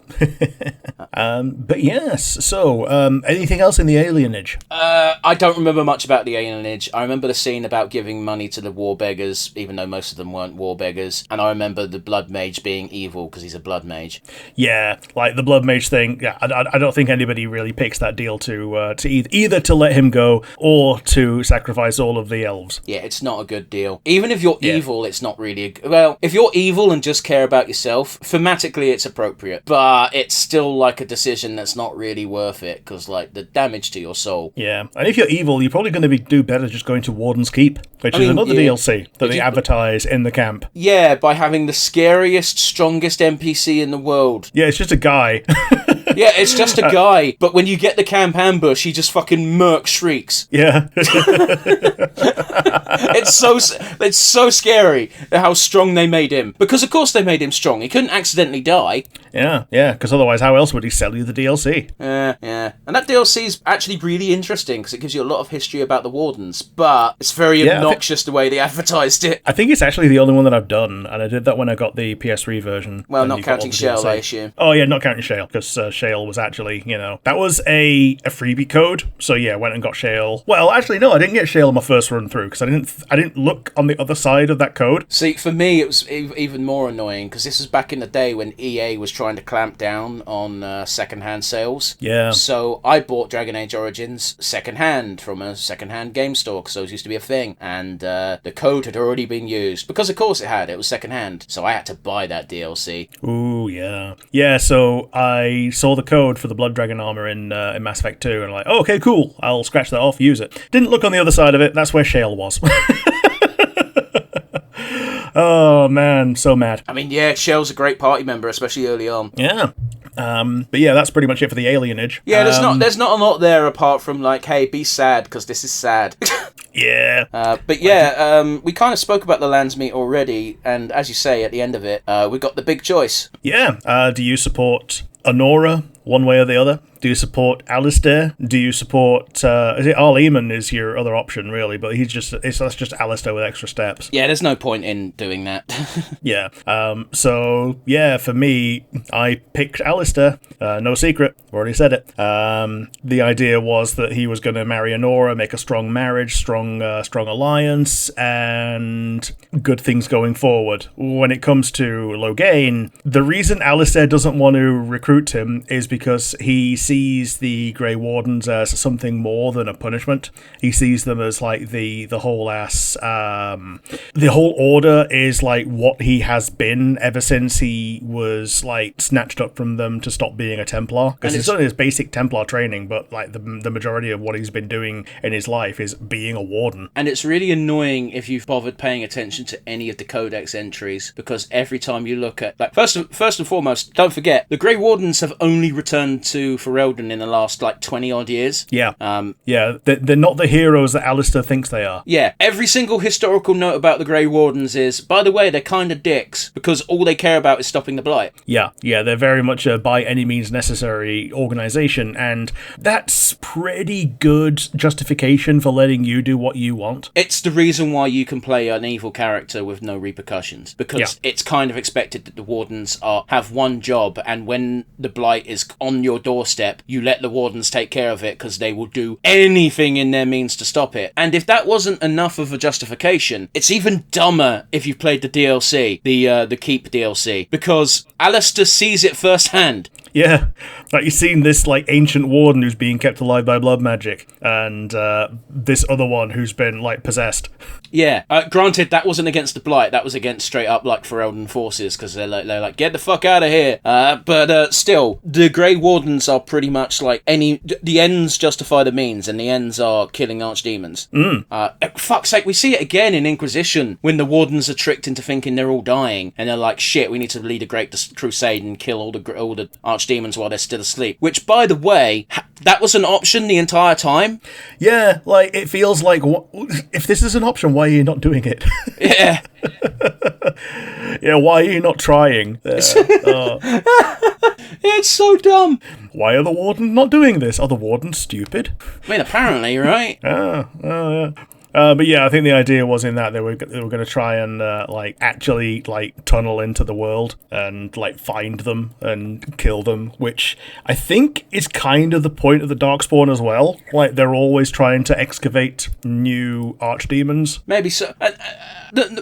But yes, so anything else in the alienage? I don't remember much about the alienage. I remember the scene about giving money to the war beggars, even though most of them weren't war beggars, and I remember the blood mage being evil because he's a blood mage. Yeah, like the blood mage thing. Yeah, I don't think anybody really picks that deal to either to let him go or to sacrifice all of the elves. Yeah, it's not a good deal. Even if you're evil, it's not really well, if you're evil and just care about yourself, thematically it's appropriate, but it's still like a decision that's not really worth it because like the damage to your soul. Yeah, and if you're evil, you're probably going to do better just going to Warden's Keep, which is another DLC that they advertise in the camp. Yeah, by having the scariest, strongest NPC in the world. Yeah, it's just a guy. Yeah, it's just a guy, but when you get the camp ambush, he just fucking murk shrieks. Yeah. It's so scary how strong they made him. Because of course they made him strong. He couldn't accidentally die. Yeah, because otherwise how else would he sell you the DLC? Yeah. And that DLC is actually really interesting because it gives you a lot of history about the Wardens, but it's very obnoxious the way they advertised it. I think it's actually the only one that I've done, and I did that when I got the PS3 version. Well, not counting Shale, I assume. Oh, yeah, not counting Shale, because Shale was actually, that was a freebie code, so yeah, I went and got Shale. Well, actually, no, I didn't get Shale on my first run through, because I didn't look on the other side of that code. See, for me, it was even more annoying, because this was back in the day when EA was trying to clamp down on second-hand sales. Yeah. So I bought Dragon Age Origins second-hand from a second-hand game store, because those used to be a thing, and the code had already been used, because of course it was second-hand, so I had to buy that DLC. Ooh, yeah. Yeah, so I saw the code for the Blood Dragon armor in Mass Effect 2, and I'm like, oh, okay, cool, I'll scratch that off, use it. Didn't look on the other side of it, that's where Shale was. Oh, man, so mad. I mean, yeah, Shale's a great party member, especially early on. Yeah. But yeah, that's pretty much it for the alienage. Yeah, there's not a lot there apart from like, hey, be sad because this is sad. Yeah. But yeah, we kind of spoke about the Landsmeet already, and as you say, at the end of it, we got the big choice. Yeah. Do you support Honora one way or the other? Do you support Alistair? Do you support... is it Arl Eamon is your other option, really, but that's just Alistair with extra steps. Yeah, there's no point in doing that. Yeah. So, yeah, for me, I picked Alistair. No secret. Already said it. The idea was that he was going to marry Honora, make a strong marriage, strong alliance, and good things going forward. When it comes to Loghain, the reason Alistair doesn't want to recruit him is because he sees the Grey Wardens as something more than a punishment. He sees them as like the whole ass. The whole order is like what he has been ever since he was like snatched up from them to stop being a Templar. Because he's done his basic Templar training, but like the majority of what he's been doing in his life is being a Warden. And it's really annoying if you've bothered paying attention to any of the Codex entries, because every time you look at like first and foremost, don't forget the Grey Wardens have only returned to Ferelden in the last like 20 odd years. Yeah. They're not the heroes that Alistair thinks they are. Yeah. Every single historical note about the Grey Wardens is, by the way, they're kind of dicks because all they care about is stopping the Blight. Yeah, they're very much a by any means necessary organization, and that's pretty good justification for letting you do what you want. It's the reason why you can play an evil character with no repercussions, because it's kind of expected that the Wardens have one job, and when the Blight is on your doorstep, you let the Wardens take care of it because they will do anything in their means to stop it. And if that wasn't enough of a justification, it's even dumber if you've played the DLC, the Keep DLC, because Alistair sees it firsthand. Yeah, like you've seen this like ancient warden who's being kept alive by blood magic, and this other one who's been like possessed. Yeah, granted that wasn't against the Blight, that was against straight up like Ferelden forces, because they're like get the fuck out of here. But still, the Grey Wardens are pretty much like the ends justify the means, and the ends are killing archdemons. Fuck's sake, we see it again in Inquisition when the Wardens are tricked into thinking they're all dying, and they're like, shit, we need to lead a great crusade and kill all the archdemons while they're still asleep. Which, by the way, that was an option the entire time. Yeah, like it feels like if this is an option, why are you not doing it? Yeah. Yeah, why are you not trying? It's so dumb. Why are the Wardens not doing this? Are the Wardens stupid? I mean, apparently, right? Yeah. But yeah, I think the idea was in that they were going to try and actually tunnel into the world and find them and kill them, which I think is kind of the point of the Darkspawn as well. Like they're always trying to excavate new archdemons. Maybe so.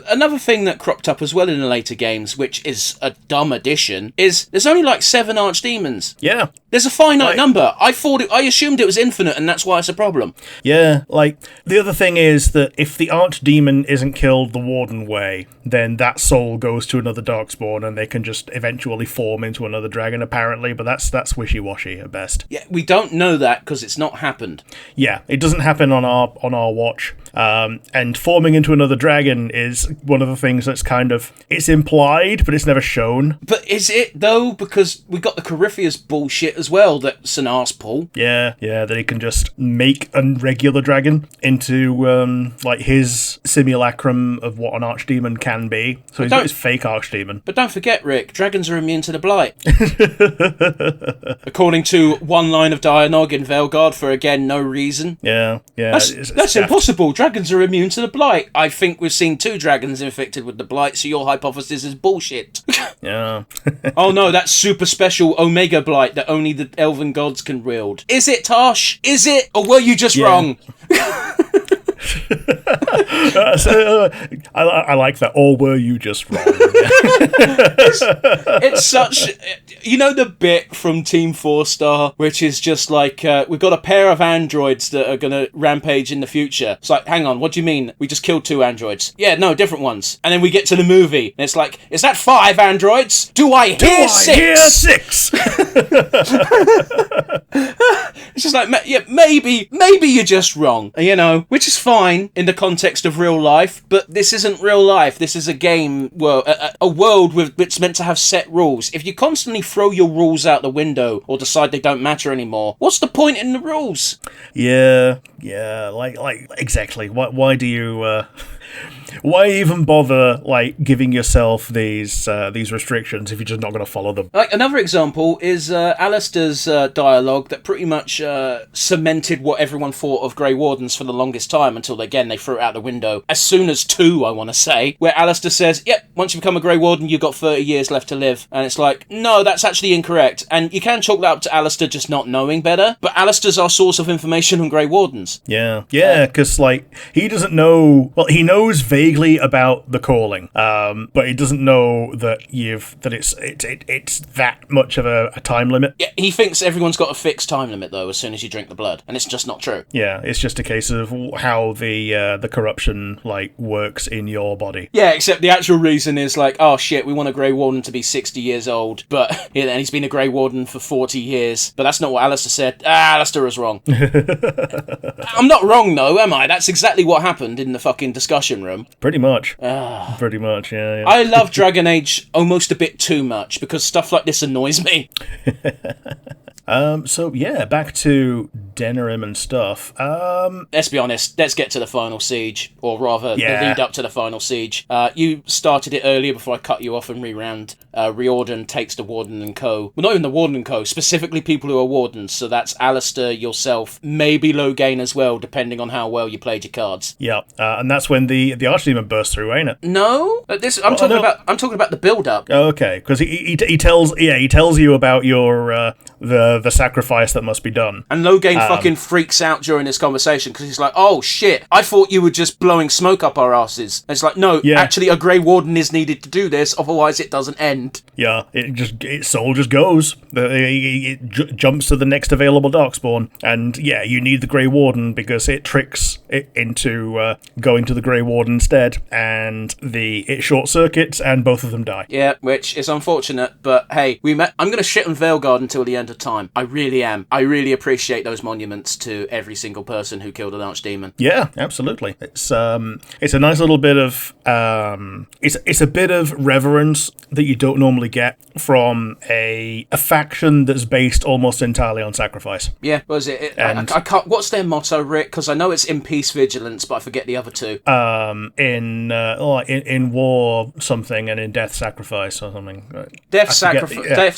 Another thing that cropped up as well in the later games, which is a dumb addition, is there's only 7 archdemons. Yeah. There's a finite number. I assumed it was infinite, and that's why it's a problem. Yeah, the other thing is that if the archdemon isn't killed the Warden way, then that soul goes to another Darkspawn, and they can just eventually form into another dragon, apparently, but that's wishy-washy at best. Yeah, we don't know that because it's not happened. Yeah, it doesn't happen on our watch. And forming into another dragon is one of the things that's it's implied, but it's never shown. But is it, though? Because we got the Corypheus bullshit as well, that's an arse pull. Yeah, that he can just make a regular dragon into like his simulacrum of what an archdemon can be. So he's got his fake archdemon. But don't forget, Rick, dragons are immune to the blight. According to one line of dialogue in Veilguard for, again, no reason. Yeah. That's impossible. Dragons are immune to the blight. I think we've seen 2 dragons infected with the blight, so your hypothesis is bullshit. Yeah. Oh no, that's super special Omega blight that only the elven gods can wield. Is it, Tosh? Is it? Or were you just wrong? I like that. Or were you just wrong? it's such... You know the bit from Team 4-Star, which is just like, we've got a pair of androids that are going to rampage in the future. It's like, hang on, what do you mean? We just killed 2 androids. Yeah, no, different ones. And then we get to the movie, and it's like, is that 5 androids? Do I hear 6? It's just like, yeah, maybe you're just wrong, you know, which is fine in the context of real life, but this isn't real life. This is a game world, a world it's meant to have set rules. If you constantly throw your rules out the window or decide they don't matter anymore, what's the point in the rules? Yeah, like exactly. Why do you? Why even bother like giving yourself these restrictions if you're just not going to follow them? Like another example is Alistair's dialogue that pretty much cemented what everyone thought of Grey Wardens for the longest time until again they threw it out the window. As soon as 2, I want to say, where Alistair says, "Yep, once you become a Grey Warden, you've got 30 years left to live," and it's like, no, that's actually incorrect. And you can chalk that up to Alistair just not knowing better, but Alistair's our source of information on Grey Wardens. Yeah, because like he doesn't know. Well, he knows vaguely about the calling, but he doesn't know that it's that much of a time limit. Yeah, he thinks everyone's got a fixed time limit though. As soon as you drink the blood, and it's just not true. Yeah, it's just a case of how the corruption like works in your body. Yeah, except the actual reason is like, oh shit, we want a Grey Warden to be 60 years old, but and he's been a Grey Warden for 40 years. But that's not what Alistair said. Alistair was wrong. I'm not wrong though, am I? That's exactly what happened in the fucking discussion room. Pretty much. Pretty much, yeah. I love Dragon Age almost a bit too much because stuff like this annoys me. So yeah, back to Denerim and stuff. Let's be honest, let's get to the final siege, or rather, the lead up to the final siege. You started it earlier before I cut you off and rewound. Riordan takes the Warden and Co. Well, not even the Warden and Co, specifically people who are Wardens, so that's Alistair, yourself, maybe Loghain as well, depending on how well you played your cards. Yeah, and that's when the Archdemon bursts through, ain't it? No, I'm talking about the build-up. Oh, okay, because he tells you about your the sacrifice that must be done. And Loghain fucking freaks out during this conversation because he's like, oh shit, I thought you were just blowing smoke up our asses. And it's like, no, actually a Grey Warden is needed to do this, otherwise it doesn't end. Yeah, its soul just goes. It jumps to the next available Darkspawn. And yeah, you need the Grey Warden because it tricks it into going to the Grey Warden instead, and it short circuits and both of them die. Yeah, which is unfortunate, but hey, I'm going to shit on Veilguard until the end of time. I really am. I really appreciate those monuments to every single person who killed an archdemon. Yeah, absolutely. It's a nice little bit of it's a bit of reverence that you don't normally get from a faction that's based almost entirely on sacrifice. Yeah, what is it? I can't. What's their motto, Rick? Because I know it's in peace vigilance, but I forget the other 2. In war something, and in death sacrifice or something. Death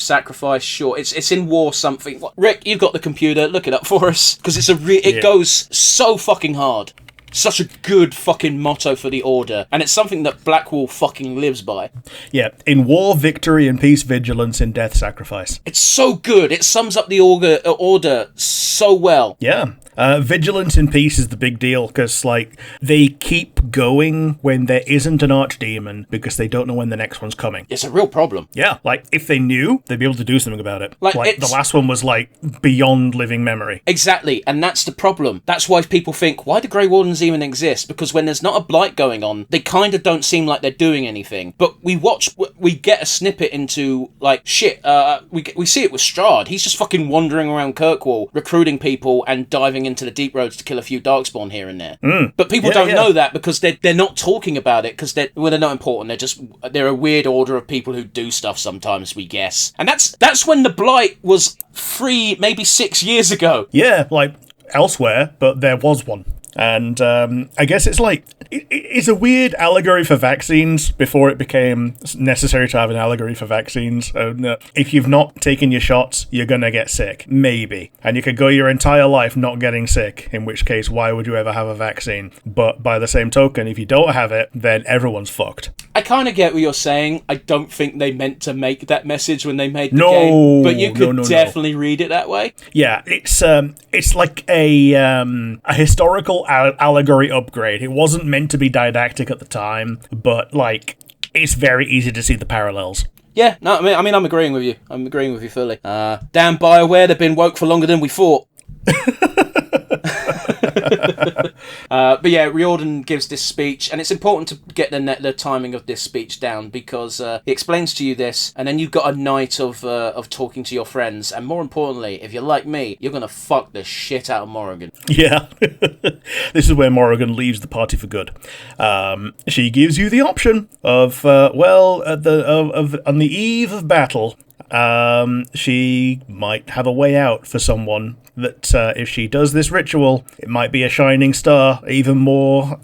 sacrifice. Sure, it's in war something. What? Rick, you've got the computer. Look it up for us because it goes so fucking hard. Such a good fucking motto for the Order, and it's something that Blackwall fucking lives by. Yeah, in war, victory, in peace, vigilance, in death, sacrifice. It's so good. It sums up the Order so well. Yeah. Vigilance in peace is the big deal, because like they keep going when there isn't an archdemon because they don't know when the next one's coming. It's a real problem. Yeah, like if they knew, they'd be able to do something about it. Like the last one was like beyond living memory. Exactly, and that's the problem. That's why people think, why do Grey Wardens even exist? Because when there's not a blight going on, they kind of don't seem like they're doing anything. But we get a snippet into like shit. We see it with Strahd. He's just fucking wandering around Kirkwall, recruiting people and diving into the deep roads to kill a few Darkspawn here and there. But people don't know that because they're not talking about it because they're not important. They're a weird order of people who do stuff sometimes, we guess. And that's when the blight was 3, maybe 6 years ago. Yeah, like elsewhere, but there was one. And I guess it's like, it's a weird allegory for vaccines before it became necessary to have an allegory for vaccines. If you've not taken your shots, you're going to get sick. Maybe. And you could go your entire life not getting sick, in which case, why would you ever have a vaccine? But by the same token, if you don't have it, then everyone's fucked. I kind of get what you're saying. I don't think they meant to make that message when they made the game, but you could definitely read it that way. Yeah, it's like a historical allegory upgrade. It wasn't meant to be didactic at the time, but like it's very easy to see the parallels. Yeah, no, I mean, I'm agreeing with you. I'm agreeing with you fully. Damn BioWare, they've been woke for longer than we thought. But yeah, Riordan gives this speech, and it's important to get the timing of this speech down, because he explains to you this, and then you've got a night of talking to your friends, and more importantly, if you're like me, you're gonna fuck the shit out of Morrigan. Yeah. This is where Morrigan leaves the party for good. She gives you the option of on the eve of battle, she might have a way out for someone that if she does this ritual, it might be a shining star, even more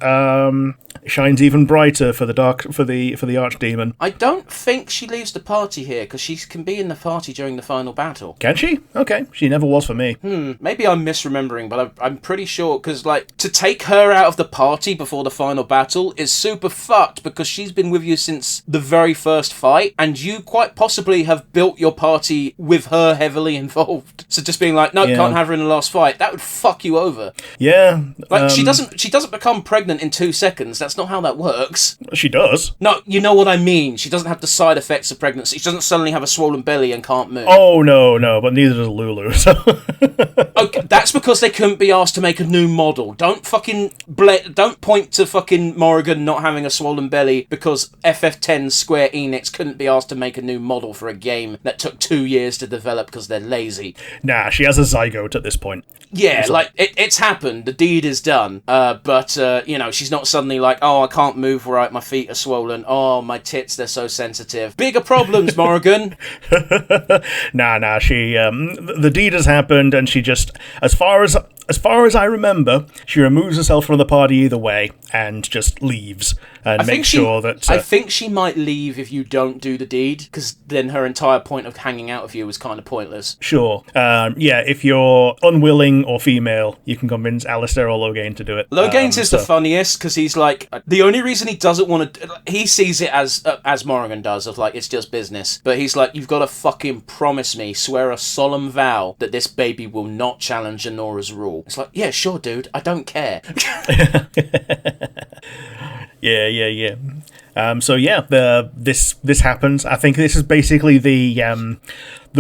shines even brighter for the Archdemon. I don't think she leaves the party here, because she can be in the party during the final battle. Can she? Okay, she never was for me. Maybe I'm misremembering, but I'm pretty sure, because like to take her out of the party before the final battle is super fucked, because she's been with you since the very first fight, and you quite possibly have built your party with her heavily involved. So just being like, no, can't have her in the last fight, that would fuck you over. Yeah. Like she doesn't become pregnant in 2 seconds. That's not how that works. She does. No, you know what I mean. She doesn't have the side effects of pregnancy. She doesn't suddenly have a swollen belly and can't move. Oh, no, but neither does Lulu. So. Okay, that's because they couldn't be asked to make a new model. Don't point to fucking Morrigan not having a swollen belly because FF10 Square Enix couldn't be asked to make a new model for a game that took 2 years to develop because they're lazy. Nah, she has a zygote at this point. Yeah, like, it's happened. The deed is done. But she's not suddenly like, oh, I can't move right, my feet are swollen. Oh, my tits, they're so sensitive. Bigger problems, Morrigan. Nah, she, the deed has happened, and she just, as far as I remember, she removes herself from the party either way, and just leaves, and makes sure that... I think she might leave if you don't do the deed, because then her entire point of hanging out with you was kind of pointless. Sure. If you're unwilling or female, you can convince Alistair or Loghain to do it. Loghain's is the funniest, because he's like, the only reason he doesn't want to... He sees it as Morrigan does, of like, it's just business. But he's like, you've got to fucking promise me, swear a solemn vow that this baby will not challenge Anora's rule. It's like, yeah, sure, dude, I don't care. Yeah. This happens. I think this is basically the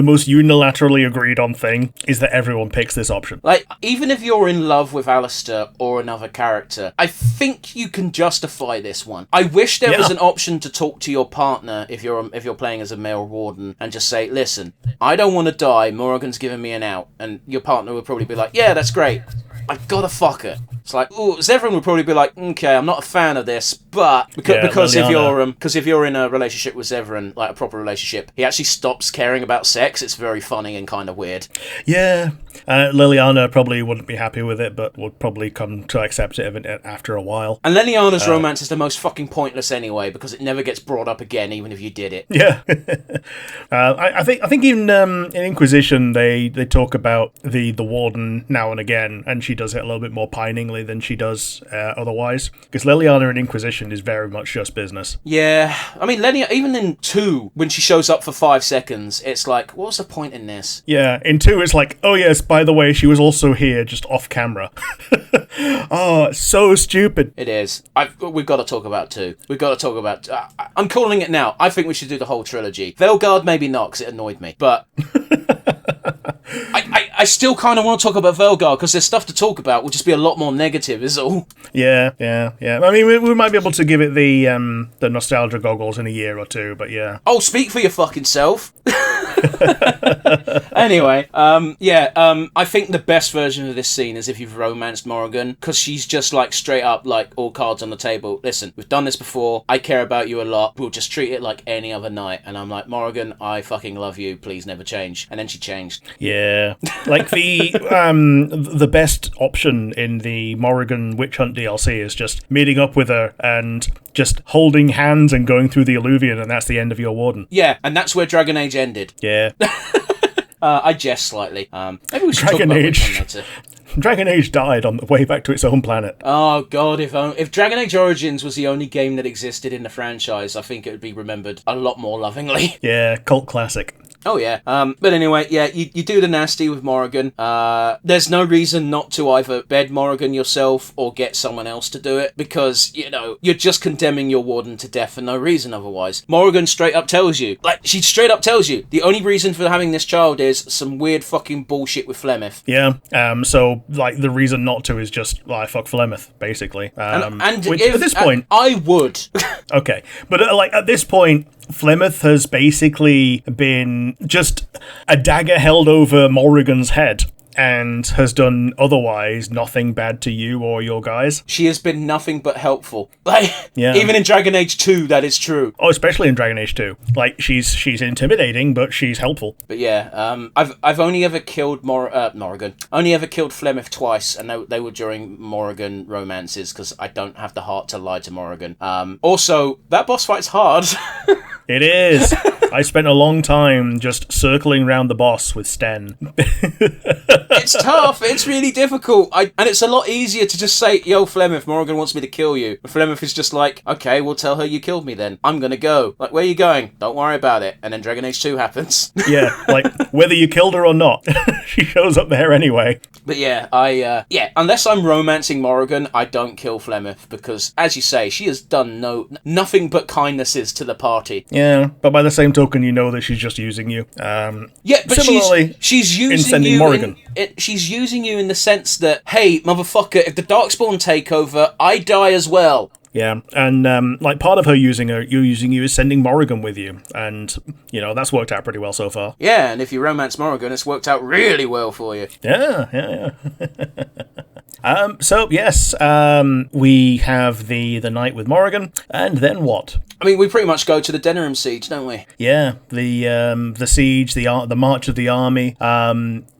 most unilaterally agreed on thing, is that everyone picks this option. Like, even if you're in love with Alistair or another character, I think you can justify this one. I wish there was an option to talk to your partner if you're playing as a male warden and just say, listen, I don't want to die, Morrigan's giving me an out, and your partner would probably be like, yeah, that's great, I've got to fuck her. It's like, ooh, Zevran would probably be like, okay, I'm not a fan of this, but because if you're in a relationship with Zevran, like a proper relationship, he actually stops caring about sex. It's very funny and kind of weird. Yeah, Liliana probably wouldn't be happy with it, but would probably come to accept it after a while. And Liliana's romance is the most fucking pointless anyway, because it never gets brought up again, even if you did it. Yeah, I think even in Inquisition they talk about the warden now and again, and she does it a little bit more piningly than she does otherwise, because Liliana in Inquisition is very much just business. Yeah, I mean, Liliana, even in 2, when she shows up for 5 seconds, it's like, what's the point in this? Yeah, in 2 it's like, oh yes, by the way, she was also here, just off camera. Oh, it's so stupid. It is. We've got to talk about 2. We've got to talk about... I'm calling it now. I think we should do the whole trilogy. Velgard maybe not, because it annoyed me, but... I still kind of want to talk about Velgard, because there's stuff to talk about. Will just be a lot more negative, is all. Yeah. I mean, we might be able to give it the nostalgia goggles in a year or 2, but yeah. Oh, speak for your fucking self. Anyway, I think the best version of this scene is if you've romanced Morrigan, because she's just like straight up like all cards on the table. Listen, we've done this before. I care about you a lot. We'll just treat it like any other night. And I'm like, Morrigan, I fucking love you. Please never change. And then she changed. Yeah, like the best option in the Morrigan Witch Hunt DLC is just meeting up with her and just holding hands and going through the Alluvion, and that's the end of your Warden. Yeah, and that's where Dragon Age ended. Yeah. I jest slightly. Maybe we should Dragon talk about Age. Witch Hunt later. Dragon Age died on the way back to its own planet. Oh god, if Dragon Age Origins was the only game that existed in the franchise, I think it would be remembered a lot more lovingly. Yeah, cult classic. Oh yeah. But anyway, yeah, you do the nasty with Morrigan. There's no reason not to either bed Morrigan yourself or get someone else to do it, because, you know, you're just condemning your Warden to death for no reason otherwise. Morrigan straight up tells you, she straight up tells you, the only reason for having this child is some weird fucking bullshit with Flemeth. Yeah, so, like, the reason not to is just, fuck Flemeth, basically. Which, at this point... I would. Okay, but, at this point... Flemeth has basically been just a dagger held over Morrigan's head and has done otherwise nothing bad to you or your guys. She has been nothing but helpful. Yeah. Even in Dragon Age 2, that is true. Oh, especially in Dragon Age 2. She's intimidating, but she's helpful. But yeah, I've only ever killed Morrigan. Only ever killed Flemeth twice, and they were during Morrigan romances, because I don't have the heart to lie to Morrigan. Also, that boss fight's hard. It is. I spent a long time just circling around the boss with Sten. It's tough. It's really difficult. And it's a lot easier to just say, yo, Flemeth, Morrigan wants me to kill you. And Flemeth is just like, okay, we'll tell her you killed me then. I'm gonna go. Like, where are you going? Don't worry about it. And then Dragon Age 2 happens. Yeah, whether you killed her or not, she shows up there anyway. But yeah, unless I'm romancing Morrigan, I don't kill Flemeth, because, as you say, she has done nothing but kindnesses to the party. Yeah, but by the same token, you know that she's just using you. But similarly, she's using in sending you Morrigan. She's using you in the sense that, hey, motherfucker, if the Darkspawn take over, I die as well. Yeah, and part of her using you is sending Morrigan with you, and that's worked out pretty well so far. Yeah, and if you romance Morrigan, it's worked out really well for you. Yeah. So yes, we have the night with Morrigan, and then what? I mean, we pretty much go to the Denerim siege, don't we? Yeah, the siege, the march of the army.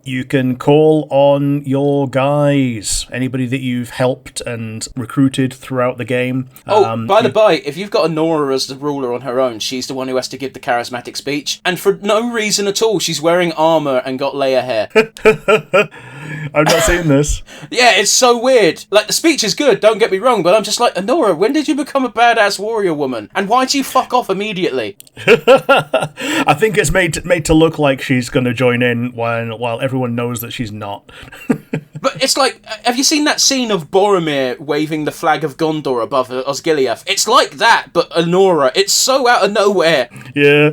You can call on your guys, anybody that you've helped and recruited throughout the game. By the by, if you've got Honora as the ruler on her own, she's the one who has to give the charismatic speech. And for no reason at all, she's wearing armor and got Leia hair. I've not seen this. Yeah, it's so weird. Like, the speech is good, don't get me wrong, but I'm just like, Honora, when did you become a badass warrior woman? And why'd you fuck off immediately? I think it's made to look like she's going to join in while everyone knows that she's not. But it's like, have you seen that scene of Boromir waving the flag of Gondor above Osgiliath? It's like that, but Honora. It's so out of nowhere. Yeah.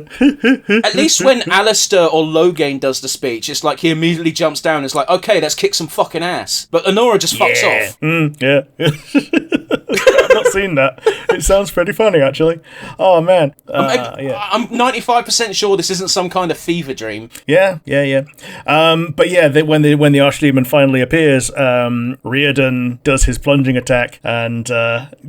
At least when Alistair or Loghain does the speech, it's like he immediately jumps down and is like, okay, let's kick some fucking ass. But Honora just fucks off. Yeah. I've not seen that. It sounds pretty funny, actually. Oh, man. I'm 95% sure this isn't some kind of fever dream. Yeah. But yeah, when the Archdemon finally appears, Reardon does his plunging attack and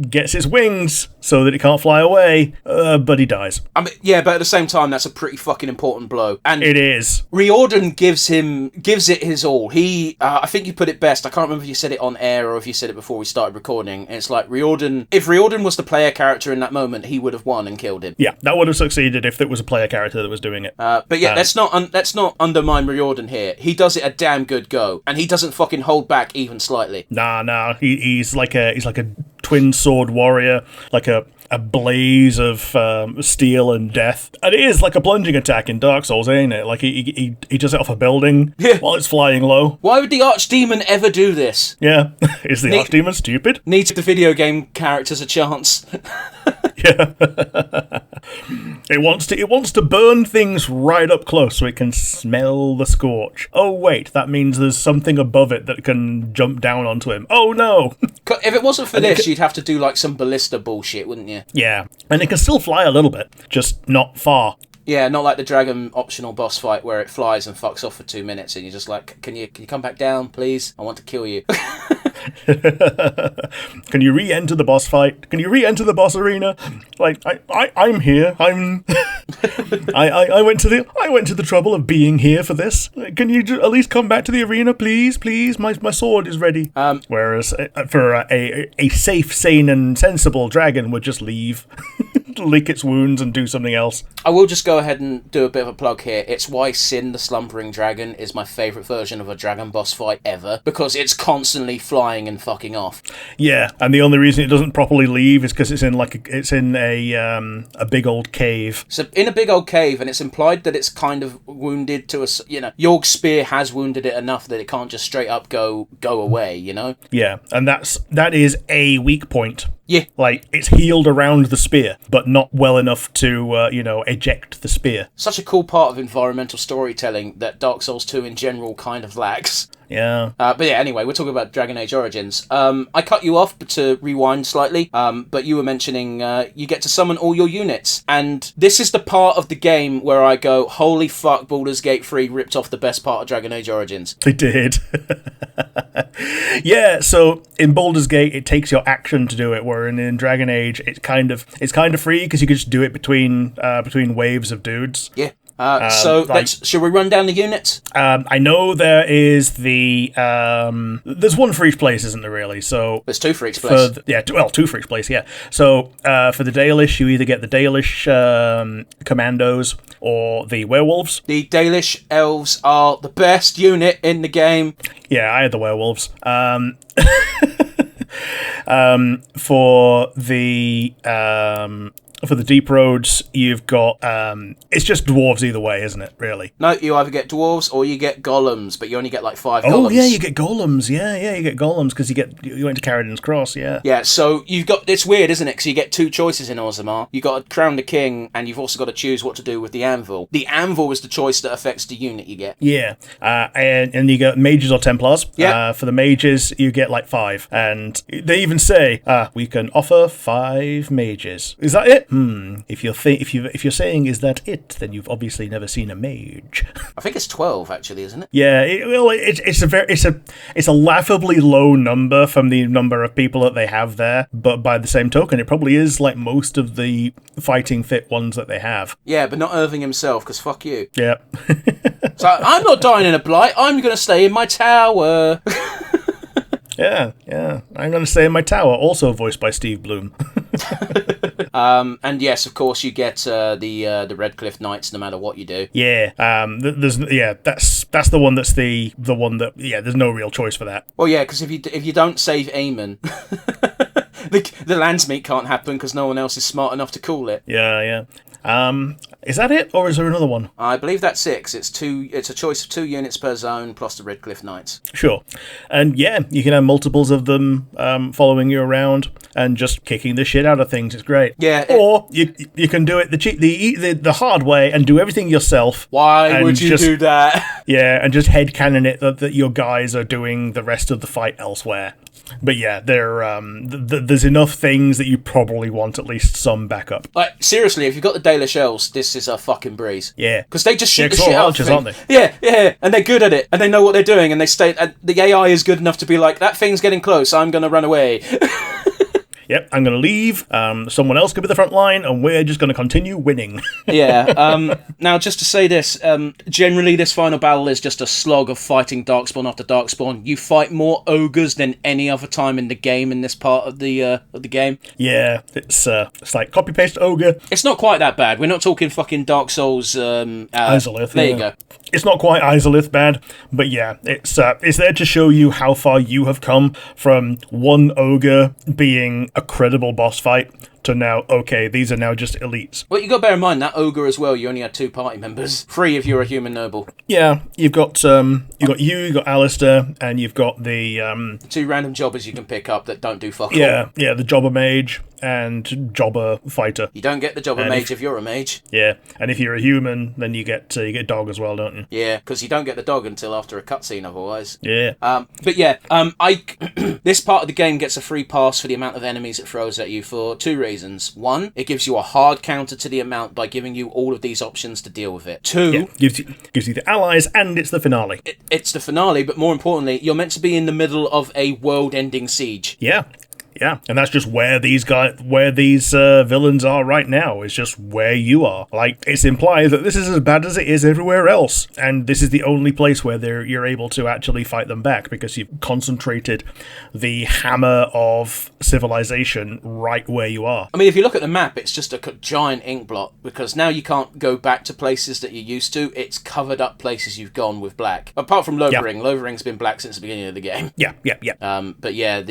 gets his wings so that he can't fly away, but he dies. I mean, yeah, but at the same time, that's a pretty fucking important blow. And it is. Riordan gives it his all. He, I think you put it best. I can't remember if you said it on air or if you said it before we started recording. It's like if Riordan was the player character in that moment, he would have won and killed him. Yeah, that would have succeeded if it was a player character that was doing it. But yeah, let's not undermine Riordan here. He does it a damn good go, and he doesn't fucking hold back even slightly. Nah. He's like a twin sword warrior, like a blaze of steel and death. And it is like a plunging attack in Dark Souls, ain't it? Like he does it off a building while it's flying low. Why would the Archdemon ever do this? Yeah. Is the Archdemon stupid? Needs the video game characters a chance. Yeah. It wants to burn things right up close so it can smell the scorch. Oh wait, that means there's something above it that can jump down onto him. Oh no. If it wasn't for this, you'd have to do like some ballista bullshit, wouldn't you? Yeah. And it can still fly a little bit, just not far. Yeah, not like the dragon optional boss fight where it flies and fucks off for 2 minutes and you're just like, can you come back down, please? I want to kill you. Can you re-enter the boss fight? Can you re-enter the boss arena? Like, I'm here. I went to the trouble of being here for this. Can you at least come back to the arena, please? Please, my sword is ready. Whereas for a safe, sane, and sensible dragon would just leave. Lick its wounds and do something else. I will just go ahead and do a bit of a plug here. It's why Sin the Slumbering Dragon is my favourite version of a dragon boss fight ever, because it's constantly flying and fucking off. Yeah, and the only reason it doesn't properly leave is because it's in a big old cave. So in a big old cave, and it's implied that it's kind of wounded to a, Yorg's spear has wounded it enough that it can't just straight up go away, Yeah, and that is a weak point. Yeah. Like, it's healed around the spear, but not well enough to, eject the spear. Such a cool part of environmental storytelling that Dark Souls 2 in general kind of lacks. Yeah. But yeah, anyway, we're talking about Dragon Age Origins. I cut you off to rewind slightly, but you were mentioning you get to summon all your units. And this is the part of the game where I go, holy fuck, Baldur's Gate 3 ripped off the best part of Dragon Age Origins. They did. Yeah, so in Baldur's Gate, it takes your action to do it, where in Dragon Age, it's kind of free, because you can just do it between waves of dudes. Yeah. Should we run down the units? I know there is there's one for each place, isn't there, really? So there's two for each place. Two for each place, yeah. So for the Dalish, you either get the Dalish commandos or the werewolves. The Dalish elves are the best unit in the game. Yeah, I had the werewolves. For the Deep Roads, you've got it's just dwarves either way, isn't it, really? No, you either get dwarves or you get golems, but you only get like 5 golems. Oh yeah, you get golems. Yeah, you get golems because you went to Caradon's Cross. Yeah, so it's weird, isn't it? Because you get 2 choices in Orzammar. You got to crown the king, and you've also got to choose what to do with the anvil. The anvil is the choice that affects the unit you get. Yeah, and you get mages or Templars. Yeah. For the mages, you get like 5, and they even say we can offer 5 mages. Is that it? If you're saying is that it, then you've obviously never seen a mage. I think it's 12 actually, isn't it? Yeah, it's a laughably low number from the number of people that they have there, but by the same token, it probably is like most of the fighting fit ones that they have. Yeah, but not Irving himself, because fuck you. Yeah. So I'm not dying in a blight. I'm going to stay in my tower. Yeah. I'm going to stay in my tower, also voiced by Steve Bloom. And yes, of course, you get the Redcliffe Knights, no matter what you do. Yeah, that's the one that's the one that there's no real choice for that. Well, yeah, because if you don't save Aemon, the Landsmeet can't happen because no one else is smart enough to call it. Yeah. Is that it, or is there another one? I believe that's 6. It's a choice of 2 units per zone plus the Redcliffe Knights. Sure, and yeah, you can have multiples of them following you around and just kicking the shit out of things. It's great. Yeah. Or you can do it the hard way and do everything yourself. Why would you do that? Yeah, and just headcanon it that your guys are doing the rest of the fight elsewhere. But yeah, there's enough things that you probably want at least some backup. Like, seriously, if you've got the Dalish elves, this is a fucking breeze. Yeah. Because they just shoot the shit out of things. Aren't they? Yeah, and they're good at it, and they know what they're doing, and the AI is good enough to be like, that thing's getting close, I'm going to run away. Yep, I'm going to leave. Someone else could be the front line, and we're just going to continue winning. Yeah. Now, just to say this, generally this final battle is just a slog of fighting Darkspawn after Darkspawn. You fight more ogres than any other time in the game in this part of the game. Yeah, it's like copy paste ogre. It's not quite that bad. We're not talking fucking Dark Souls. Izalith. There you go. It's not quite Izalith bad, but yeah, it's there to show you how far you have come from one ogre being a credible boss fight to now, okay, these are now just elites. Well, you got to bear in mind, that ogre as well, you only had 2 party members. 3 if you're a human noble. Yeah, you've got you've got Alistair, and you've got the 2 random jobbers you can pick up that don't do fuck all. Yeah, the jobber mage, and jobber fighter. You don't get the jobber And mage if you're a mage. Yeah, and if you're a human, then you get dog as well, don't you? Yeah, because you don't get the dog until after a cutscene otherwise. Yeah. But yeah, this part of the game gets a free pass for the amount of enemies it throws at you for two reasons. One, it gives you a hard counter to the amount by giving you all of these options to deal with it. Two, gives you the allies, and it's the finale. It's the finale, but more importantly, you're meant to be in the middle of a world-ending siege. Yeah, and that's just where these villains are right now. It's just where you are. Like, it's implied that this is as bad as it is everywhere else, and this is the only place where you're able to actually fight them back, because you've concentrated the hammer of civilization right where you are. I mean, if you look at the map, it's just a giant ink blot, because now you can't go back to places that you used to. It's covered up places you've gone with black. Apart from Lovering. Lovering's been black since the beginning of the game. Yeah. But yeah,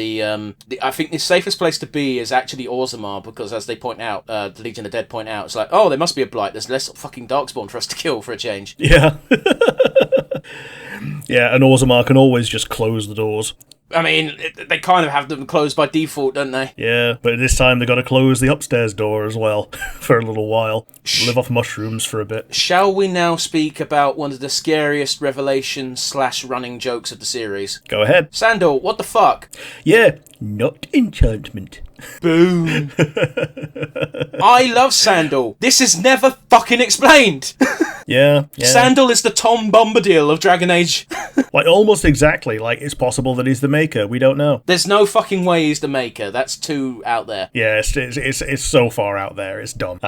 I think the safest place to be is actually Orzammar, because as they point out, the Legion of the Dead point out, it's like, oh, there must be a blight. There's less fucking Darkspawn for us to kill for a change. Yeah. Yeah, and Orzammar can always just close the doors. I mean, they kind of have them closed by default, don't they? Yeah, but this time they got to close the upstairs door as well for a little while. Live off mushrooms for a bit. Shall we now speak about one of the scariest revelations/running jokes of the series? Go ahead. Sandal, what the fuck? Yeah, not enchantment. Boom. I love Sandal. This is never fucking explained. Yeah. Sandal is the Tom Bombadil of Dragon Age. Like, almost exactly. Like, it's possible that he's the maker. We don't know. There's no fucking way he's the maker. That's too out there. Yeah, it's so far out there. It's dumb.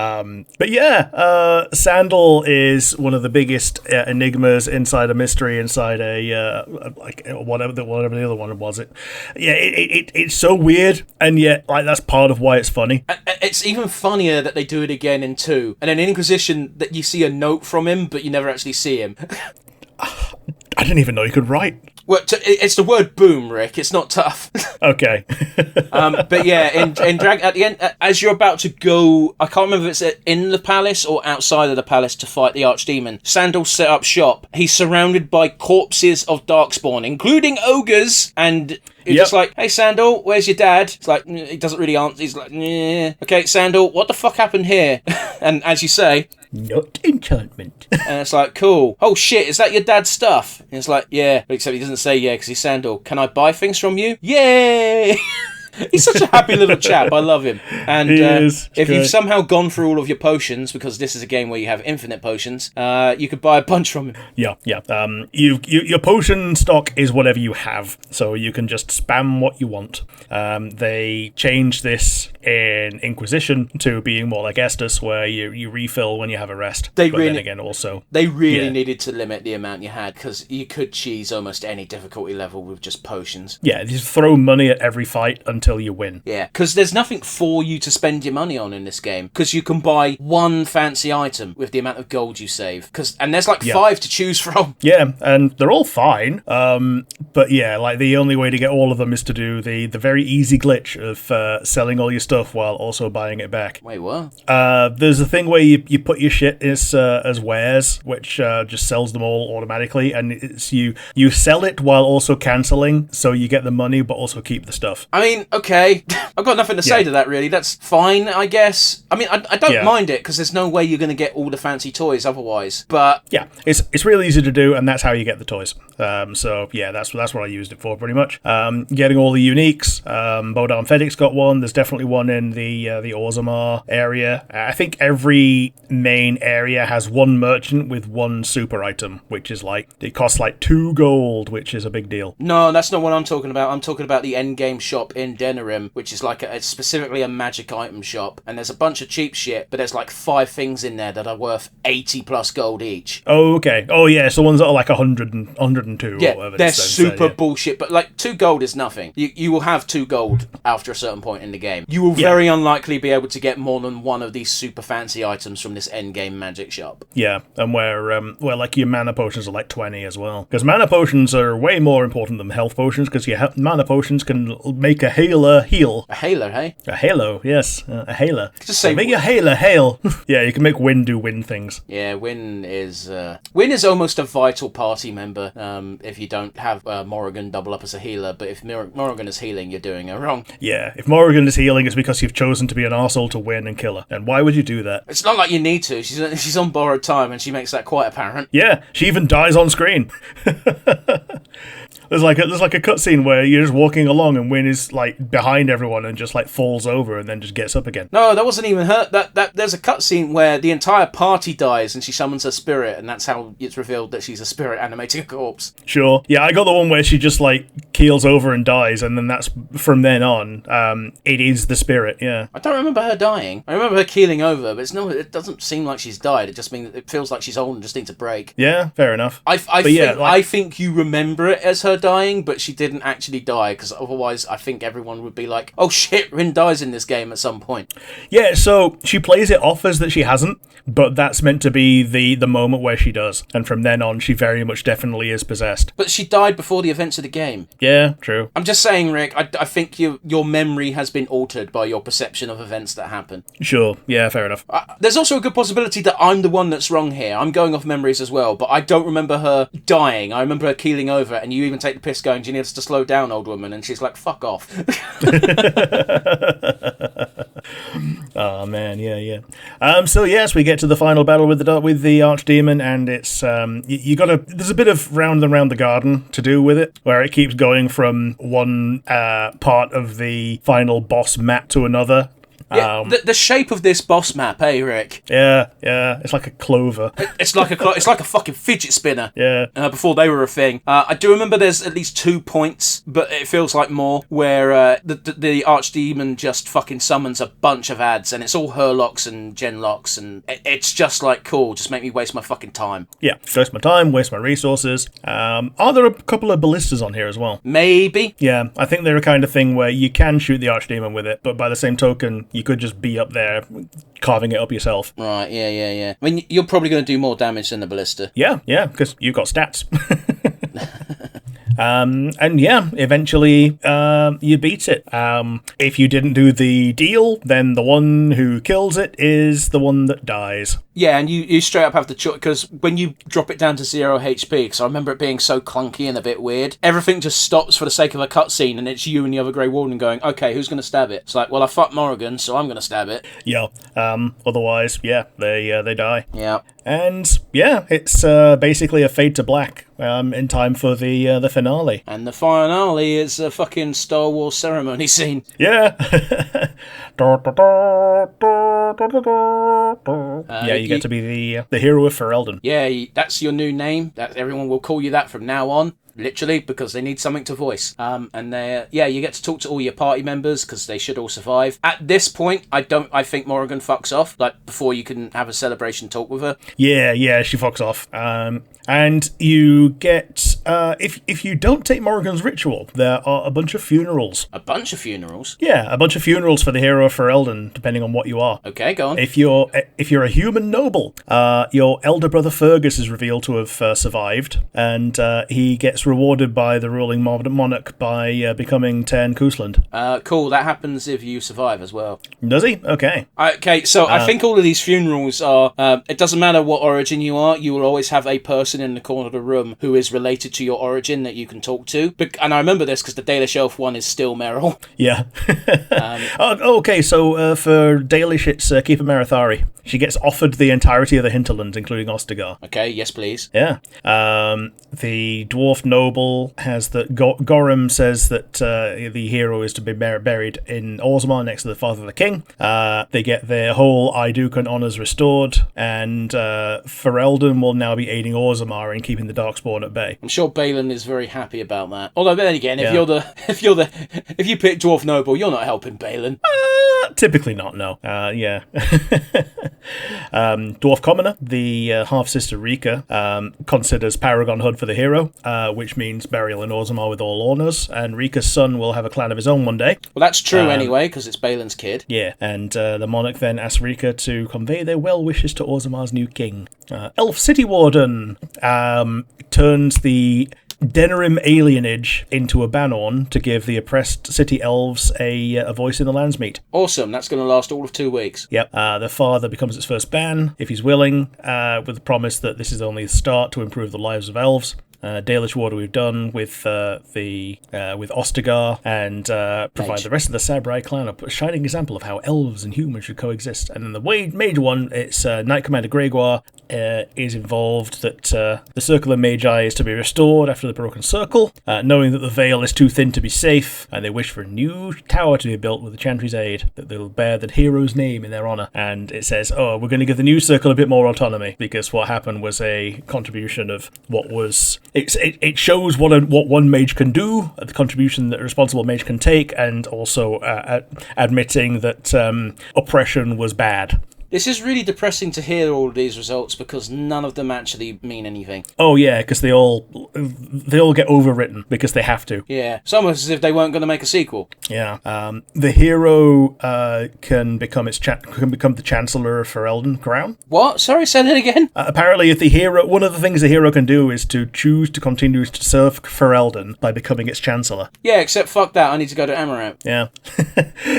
But yeah, Sandal is one of the biggest enigmas inside a mystery, inside a whatever the other one was. It's so weird, and yet like that's part of why it's funny. It's even funnier that they do it again in 2, and in Inquisition that you see a note from him, but you never actually see him. I didn't even know you could write. Well, it's the word boom, Rick. It's not tough. Okay. But yeah, in Drag at the end, as you're about to go, I can't remember if it's in the palace or outside of the palace to fight the Archdemon. Sandal set up shop. He's surrounded by corpses of Darkspawn, including ogres, and you're just like, hey, Sandal, where's your dad? It's like, he doesn't really answer. He's like, yeah. Okay, Sandal, what the fuck happened here? And as you say, not enchantment. And it's like, cool. Oh shit, is that your dad's stuff? And it's like, yeah. Except he doesn't say yeah because he's Sandal. Can I buy things from you? Yay! He's such a happy little chap. I love him. And if you've somehow gone through all of your potions, because this is a game where you have infinite potions, you could buy a bunch from him. Yeah. Your potion stock is whatever you have, so you can just spam what you want. They changed this in Inquisition to being more like Estus, where you refill when you have a rest. They really needed to limit the amount you had, because you could cheese almost any difficulty level with just potions. Yeah, just throw money at every fight until you win. Yeah, because there's nothing for you to spend your money on in this game, because you can buy one fancy item with the amount of gold you save, and there's like 5 to choose from. Yeah, and they're all fine, but yeah, like the only way to get all of them is to do the very easy glitch of selling all your stuff while also buying it back. Wait, what? There's a thing where you put your shit as wares, which just sells them all automatically, and it's you sell it while also cancelling, so you get the money but also keep the stuff. I mean, okay, I've got nothing to say to that, really. That's fine, I guess. I mean, I don't mind it, because there's no way you're going to get all the fancy toys otherwise, but... Yeah, it's really easy to do, and that's how you get the toys. So, yeah, that's what I used it for, pretty much. Getting all the uniques. Bodam Fedix got one. There's definitely one in the Orzammar area. I think every main area has one merchant with one super item, which is like, it costs like 2 gold, which is a big deal. No, that's not what I'm talking about. I'm talking about the endgame shop in Denerim, which is like it's specifically a magic item shop, and there's a bunch of cheap shit, but there's like 5 things in there that are worth 80 plus gold each. Oh, okay. Oh, yeah, so ones that are like 102 yeah, or whatever. They're super bullshit, but like 2 gold is nothing. You will have 2 gold after a certain point in the game. You will very unlikely be able to get more than one of these super fancy items from this endgame magic shop. Yeah, and where like your mana potions are like 20 as well. Because mana potions are way more important than health potions, because your mana potions can make a healer heal. A hailer, hey? A halo, yes. A hailer. Just say make your hailer hail. Yeah, you can make Wynn do Wynn things. Yeah, Wynn is almost a vital party member if you don't have Morrigan double up as a healer, but if Morrigan is healing, you're doing it wrong. Yeah, if Morrigan is healing, it's because you've chosen to be an arsehole to Wynn and kill her. And why would you do that? It's not like you need to. She's on borrowed time, and she makes that quite apparent. Yeah, she even dies on screen. There's like a cutscene where you're just walking along and Wynn is like behind everyone and just like falls over and then just gets up again. No, that wasn't even her. That there's a cutscene where the entire party dies and she summons her spirit, and that's how it's revealed that she's a spirit animating a corpse. Sure. Yeah, I got the one where she just like keels over and dies, and then that's from then on. It is the spirit. Yeah. I don't remember her dying. I remember her keeling over, but it doesn't seem like she's died. It just means it feels like she's old and just needs a break. Yeah, fair enough. I think you remember it as her dying, but she didn't actually die, because otherwise I think everyone would be like, oh shit, Rin dies in this game at some point. Yeah, so she plays it off as that she hasn't, but that's meant to be the moment where she does, and from then on she very much definitely is possessed. But she died before the events of the game. Yeah, true. I'm just saying, Rick, I think your memory has been altered by your perception of events that happen. Sure, yeah, fair enough. There's also a good possibility that I'm the one that's wrong here. I'm going off memories as well, but I don't remember her dying. I remember her keeling over, and you even take the piss going, do you need us to slow down, old woman? And she's like, fuck off. Oh man, yeah. So yes, we get to the final battle with the Aechdemon, and it's there's a bit of round and round the garden to do with it, where it keeps going from one part of the final boss map to another. Yeah, the shape of this boss map, Rick? Yeah, it's like a clover. It's like a fucking fidget spinner. Yeah. Before they were a thing. I do remember there's at least 2 points, but it feels like more, where the Aechdemon just fucking summons a bunch of ads, and it's all Herlocks and Genlocks, and it's just like, cool, just make me waste my fucking time. Yeah, waste my time, waste my resources. Are there a couple of ballistas on here as well? Maybe. Yeah, I think they're a kind of thing where you can shoot the Aechdemon with it, but by the same token, you could just be up there carving it up yourself. Right, yeah. I mean, you're probably going to do more damage than the ballista. Yeah, because you've got stats. And yeah, eventually you beat it. If you didn't do the deal, then the one who kills it is the one that dies. Yeah, and you straight up have the choice, because when you drop it down to 0 HP, because I remember it being so clunky and a bit weird, everything just stops for the sake of a cutscene, and it's you and the other Grey Warden going, okay, who's going to stab it? It's like, well, I fucked Morrigan, so I'm going to stab it. Yeah, otherwise, yeah, they die. Yeah. And yeah, it's basically a fade to black in time for the finale. And the finale is a fucking Star Wars ceremony scene. Yeah. You get to be the hero of Ferelden. Yeah, that's your new name. That everyone will call you that from now on. Literally, because they need something to voice. And you get to talk to all your party members, because they should all survive. At this point, I think Morrigan fucks off, like, before you can have a celebration talk with her. Yeah, she fucks off. And you get, if you don't take Morrigan's ritual, there are a bunch of funerals. A bunch of funerals? Yeah, a bunch of funerals for the hero of Ferelden, depending on what you are. Okay, go on. If you're a human noble, your elder brother Fergus is revealed to have survived, and he gets rewarded by the ruling monarch by becoming Tern Kusland. Cool, that happens if you survive as well. Does he? Okay. Okay, so I think all of these funerals are, it doesn't matter what origin you are, you will always have a person in the corner of the room who is related to your origin that you can talk to. And I remember this because the Daily Shelf one is still Merrill. Yeah. Okay, so for Dalish, it's Keeper Marathari. She gets offered the entirety of the hinterland, including Ostagar. Okay, yes please. Yeah. The dwarf noble has that Gorham says that the hero is to be buried in Orzammar next to the father of the king. They get their whole Idukan honours restored, and Ferelden will now be aiding Orzammar in keeping the Darkspawn at bay. I'm sure Balin is very happy about that. Although then again, if you pick dwarf noble, you're not helping Balin. Typically not, no. Yeah. Dwarf commoner, the half-sister Rika, considers Paragon Hood for the hero, which means burial in Orzammar with all honours, and Rika's son will have a clan of his own one day. Well, that's true anyway, because it's Balin's kid. Yeah, and the monarch then asks Rika to convey their well wishes to Orzammar's new king. Elf City Warden turns the Denerim alienage into a Banorn to give the oppressed city elves a voice in the Landsmeet. Awesome. That's going to last all of 2 weeks. Yep. The father becomes its first ban, if he's willing, with the promise that this is only the start to improve the lives of elves. Dalish Water we've done with with Ostagar, and provide the rest of the Sabrai clan a shining example of how elves and humans should coexist. And then the major one, it's Knight Commander Gregoire is involved, that the Circle of Magi is to be restored after the Broken Circle, knowing that the Veil is too thin to be safe, and they wish for a new tower to be built with the Chantry's aid, that they'll bear the hero's name in their honour. And it says, oh, we're going to give the new Circle a bit more autonomy, because what happened was a contribution of what was... It shows what one mage can do, the contribution that a responsible mage can take, and also admitting that oppression was bad. This is really depressing to hear all of these results, because none of them actually mean anything. Oh yeah, because they all get overwritten because they have to. Yeah, it's almost as if they weren't going to make a sequel. Yeah, the hero can become the Chancellor of Ferelden Crown. What? Sorry, say that again. Apparently, if the hero, one of the things the hero can do is to choose to continue to serve Ferelden by becoming its Chancellor. Yeah, except fuck that. I need to go to Amaranth. Yeah,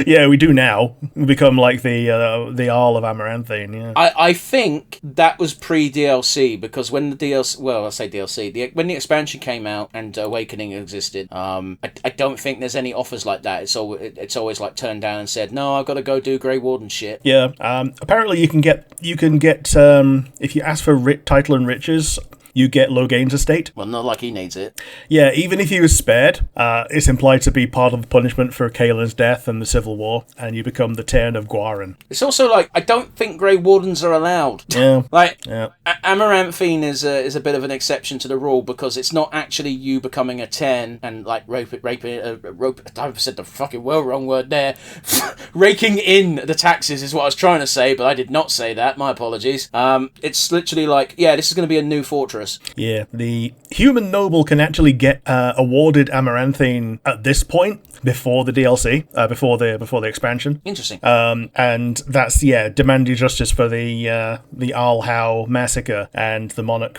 yeah, we do now. We become like the Arl of Amaranthine. Yeah. I think that was pre-DLC, because when the DLC, well, I say DLC, when the expansion came out and Awakening existed, I don't think there's any offers like that. It's always like turned down and said, no, I've got to go do Grey Warden shit. Yeah. Apparently you can get if you ask for title and riches, you get Loghain's estate. Well, not like he needs it. Yeah, even if he was spared, it's implied to be part of the punishment for Kaelin's death and the Civil War, and you become the Tairn of Gwarin. It's also like, I don't think Grey Wardens are allowed. Yeah. Amaranthine is a bit of an exception to the rule, because it's not actually you becoming a Tairn and like I said the fucking wrong word there. Raking in the taxes is what I was trying to say, but I did not say that. My apologies. It's literally like, yeah, this is going to be a new fortress. Yeah, the human noble can actually get awarded Amaranthine at this point, before the DLC, before the expansion. Interesting. And that's demanding justice for the Arl Howe massacre, and the monarch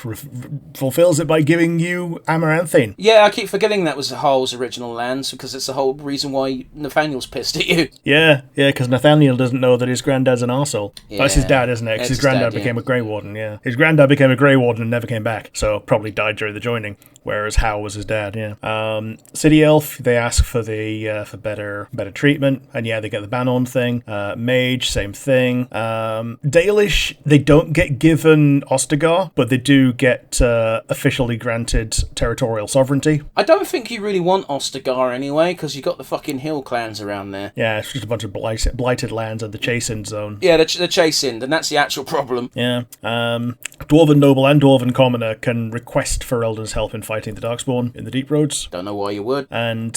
fulfills it by giving you Amaranthine. Yeah, I keep forgetting that was Hull's original lands, because it's the whole reason why Nathaniel's pissed at you. Yeah, because Nathaniel doesn't know that his granddad's an arsehole. Yeah. That's his dad, isn't it? Because his granddad became a Grey Warden. Yeah, his granddad became a Grey Warden and never came back, so probably died during the joining. Whereas Howe was his dad. Yeah. City Elf, they ask for for better treatment, and they get the Banorn thing. Mage, same thing. Dalish, they don't get given Ostagar, but they do get officially granted territorial sovereignty. I don't think you really want Ostagar anyway, because you got the fucking hill clans around there. Yeah, it's just a bunch of blighted lands and the Chase-In zone. Yeah, the Chase-In, and that's the actual problem. Yeah. Dwarven Noble and Dwarven Commoner can request Ferelden's help in fighting the Darkspawn in the Deep Roads. Don't know why you would. And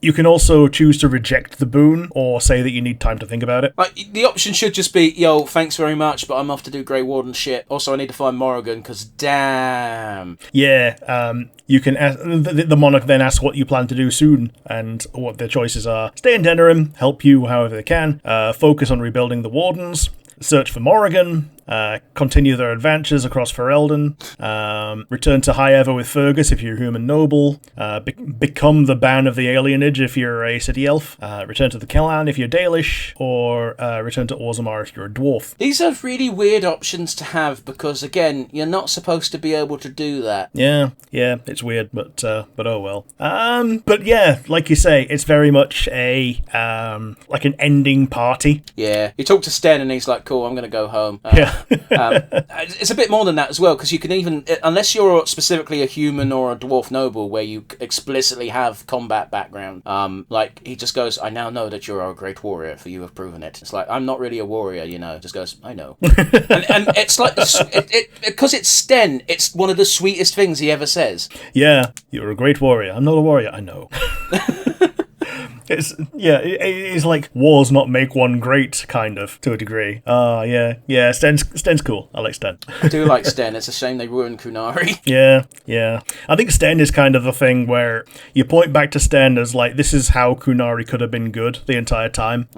you can also choose to reject the boon, or say that you need time to think about it. Like, the option should just be, yo, thanks very much, but I'm off to do Grey Warden shit. Also, I need to find Morrigan, because damn. Yeah, you can ask, the monarch then asks what you plan to do soon, and what their choices are. Stay in Denerim, help you however they can, focus on rebuilding the Wardens, search for Morrigan, continue their adventures across Ferelden, return to High Ever with Fergus if you're a human noble, become the Ban of the Alienage if you're a city elf, return to the Kellan if you're Dalish, or return to Orzammar if you're a dwarf. These are really weird options to have, because again, you're not supposed to be able to do that. Yeah, it's weird, but oh well. But yeah, like you say, it's very much a like an ending party. Yeah, you talk to Sten and he's like, cool, I'm gonna go home. It's a bit more than that as well, because you can even, unless you're specifically a human or a dwarf noble where you explicitly have combat background, like he just goes, I now know that you're a great warrior, for you have proven it. It's like, I'm not really a warrior, just goes, I know. and it's like, because it's Sten, it's one of the sweetest things he ever says. Yeah, you're a great warrior. I'm not a warrior, I know. It's like wars not make one great, kind of, to a degree. Yeah, Sten's cool. I like Sten. I do like Sten. It's a shame they ruined Kunari. Yeah. I think Sten is kind of the thing where you point back to Sten as like, this is how Kunari could have been good the entire time.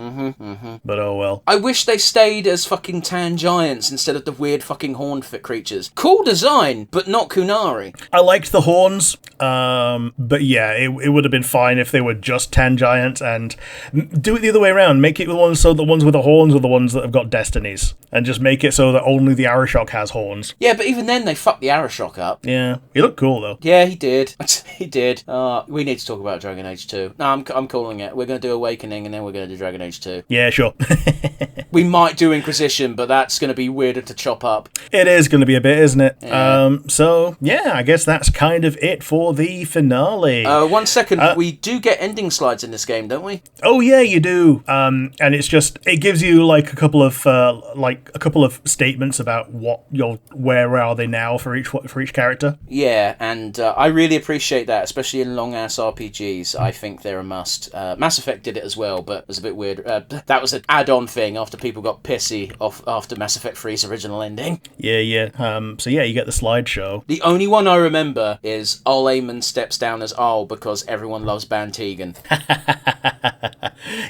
But oh well. I wish they stayed as fucking tan giants instead of the weird fucking horned creatures. Cool design, but not Kunari. I liked the horns, but yeah, it would have been fine if they were just tan giants, and do it the other way around. Make it the ones so the ones with the horns are the ones that have got destinies, and just make it so that only the Arashok has horns. Yeah, but even then they fucked the Arashok up. Yeah, he looked cool though. Yeah, he did. He did. We need to talk about Dragon Age 2. No, I'm calling it. We're going to do Awakening and then we're going to do Dragon Age 2. Yeah, sure. We might do Inquisition, but that's going to be weirder to chop up. It is going to be a bit, isn't it? Yeah. So, yeah, I guess that's kind of it for the finale. 1 second. We do get ending slides in this game, don't we? Oh, yeah, you do. And it's just, it gives you like a couple of statements about where are they now for each character. Yeah, and I really appreciate that, especially in long-ass RPGs. I think they're a must. Mass Effect did it as well, but it was a bit weird. That was an add-on thing after people got pissy after Mass Effect 3's original ending. Yeah. So yeah, you get the slideshow. The only one I remember is Ol Eamon steps down as Ol because everyone loves Ban Tegan.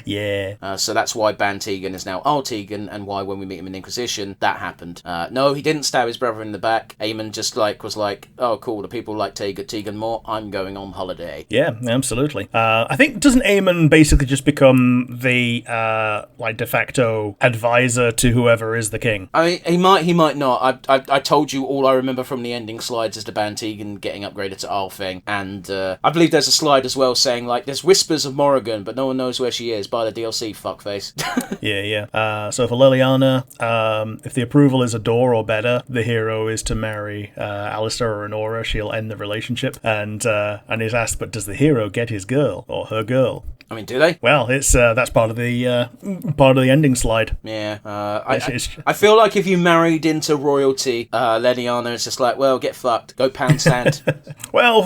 Yeah. So that's why Ban Tegan is now Ol Tegan, and why when we meet him in Inquisition, that happened. No, he didn't stab his brother in the back. Eamon just was like, oh cool, the people like Tegan more, I'm going on holiday. Yeah, absolutely. I think, doesn't Eamon basically just become the de facto advisor to whoever is the king? I mean, he might not. I told you all I remember from the ending slides is the Ban Tegan getting upgraded to Ol thing, and I believe there's a slide as well saying like there's whispers of Morrigan, but no one knows where she is. Buy the DLC, fuckface. Yeah. So for Liliana, if the approval is a door or better, the hero is to marry Alistair or Honora. She'll end the relationship, and is asked, but does the hero get his girl or her girl? I mean, do they? Well, it's that's part of the ending slide. Yeah. I feel like if you married into royalty, Liliana is just like, well, get fucked. Go pound sand. Well,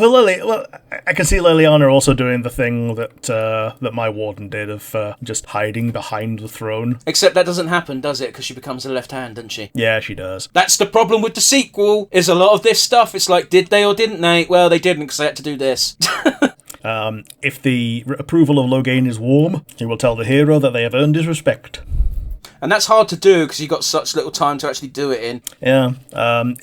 I can see Liliana also doing the thing that my warden did of just hiding behind the throne. Except that doesn't happen, does it? Because she becomes a left hand, doesn't she? Yeah, she does. That's the problem with the sequel, is a lot of this stuff. It's like, did they or didn't they? Well, they didn't because they had to do this. If the approval of Loghain is warm, he will tell the hero that they have earned his respect. And that's hard to do because you've got such little time to actually do it in. Yeah.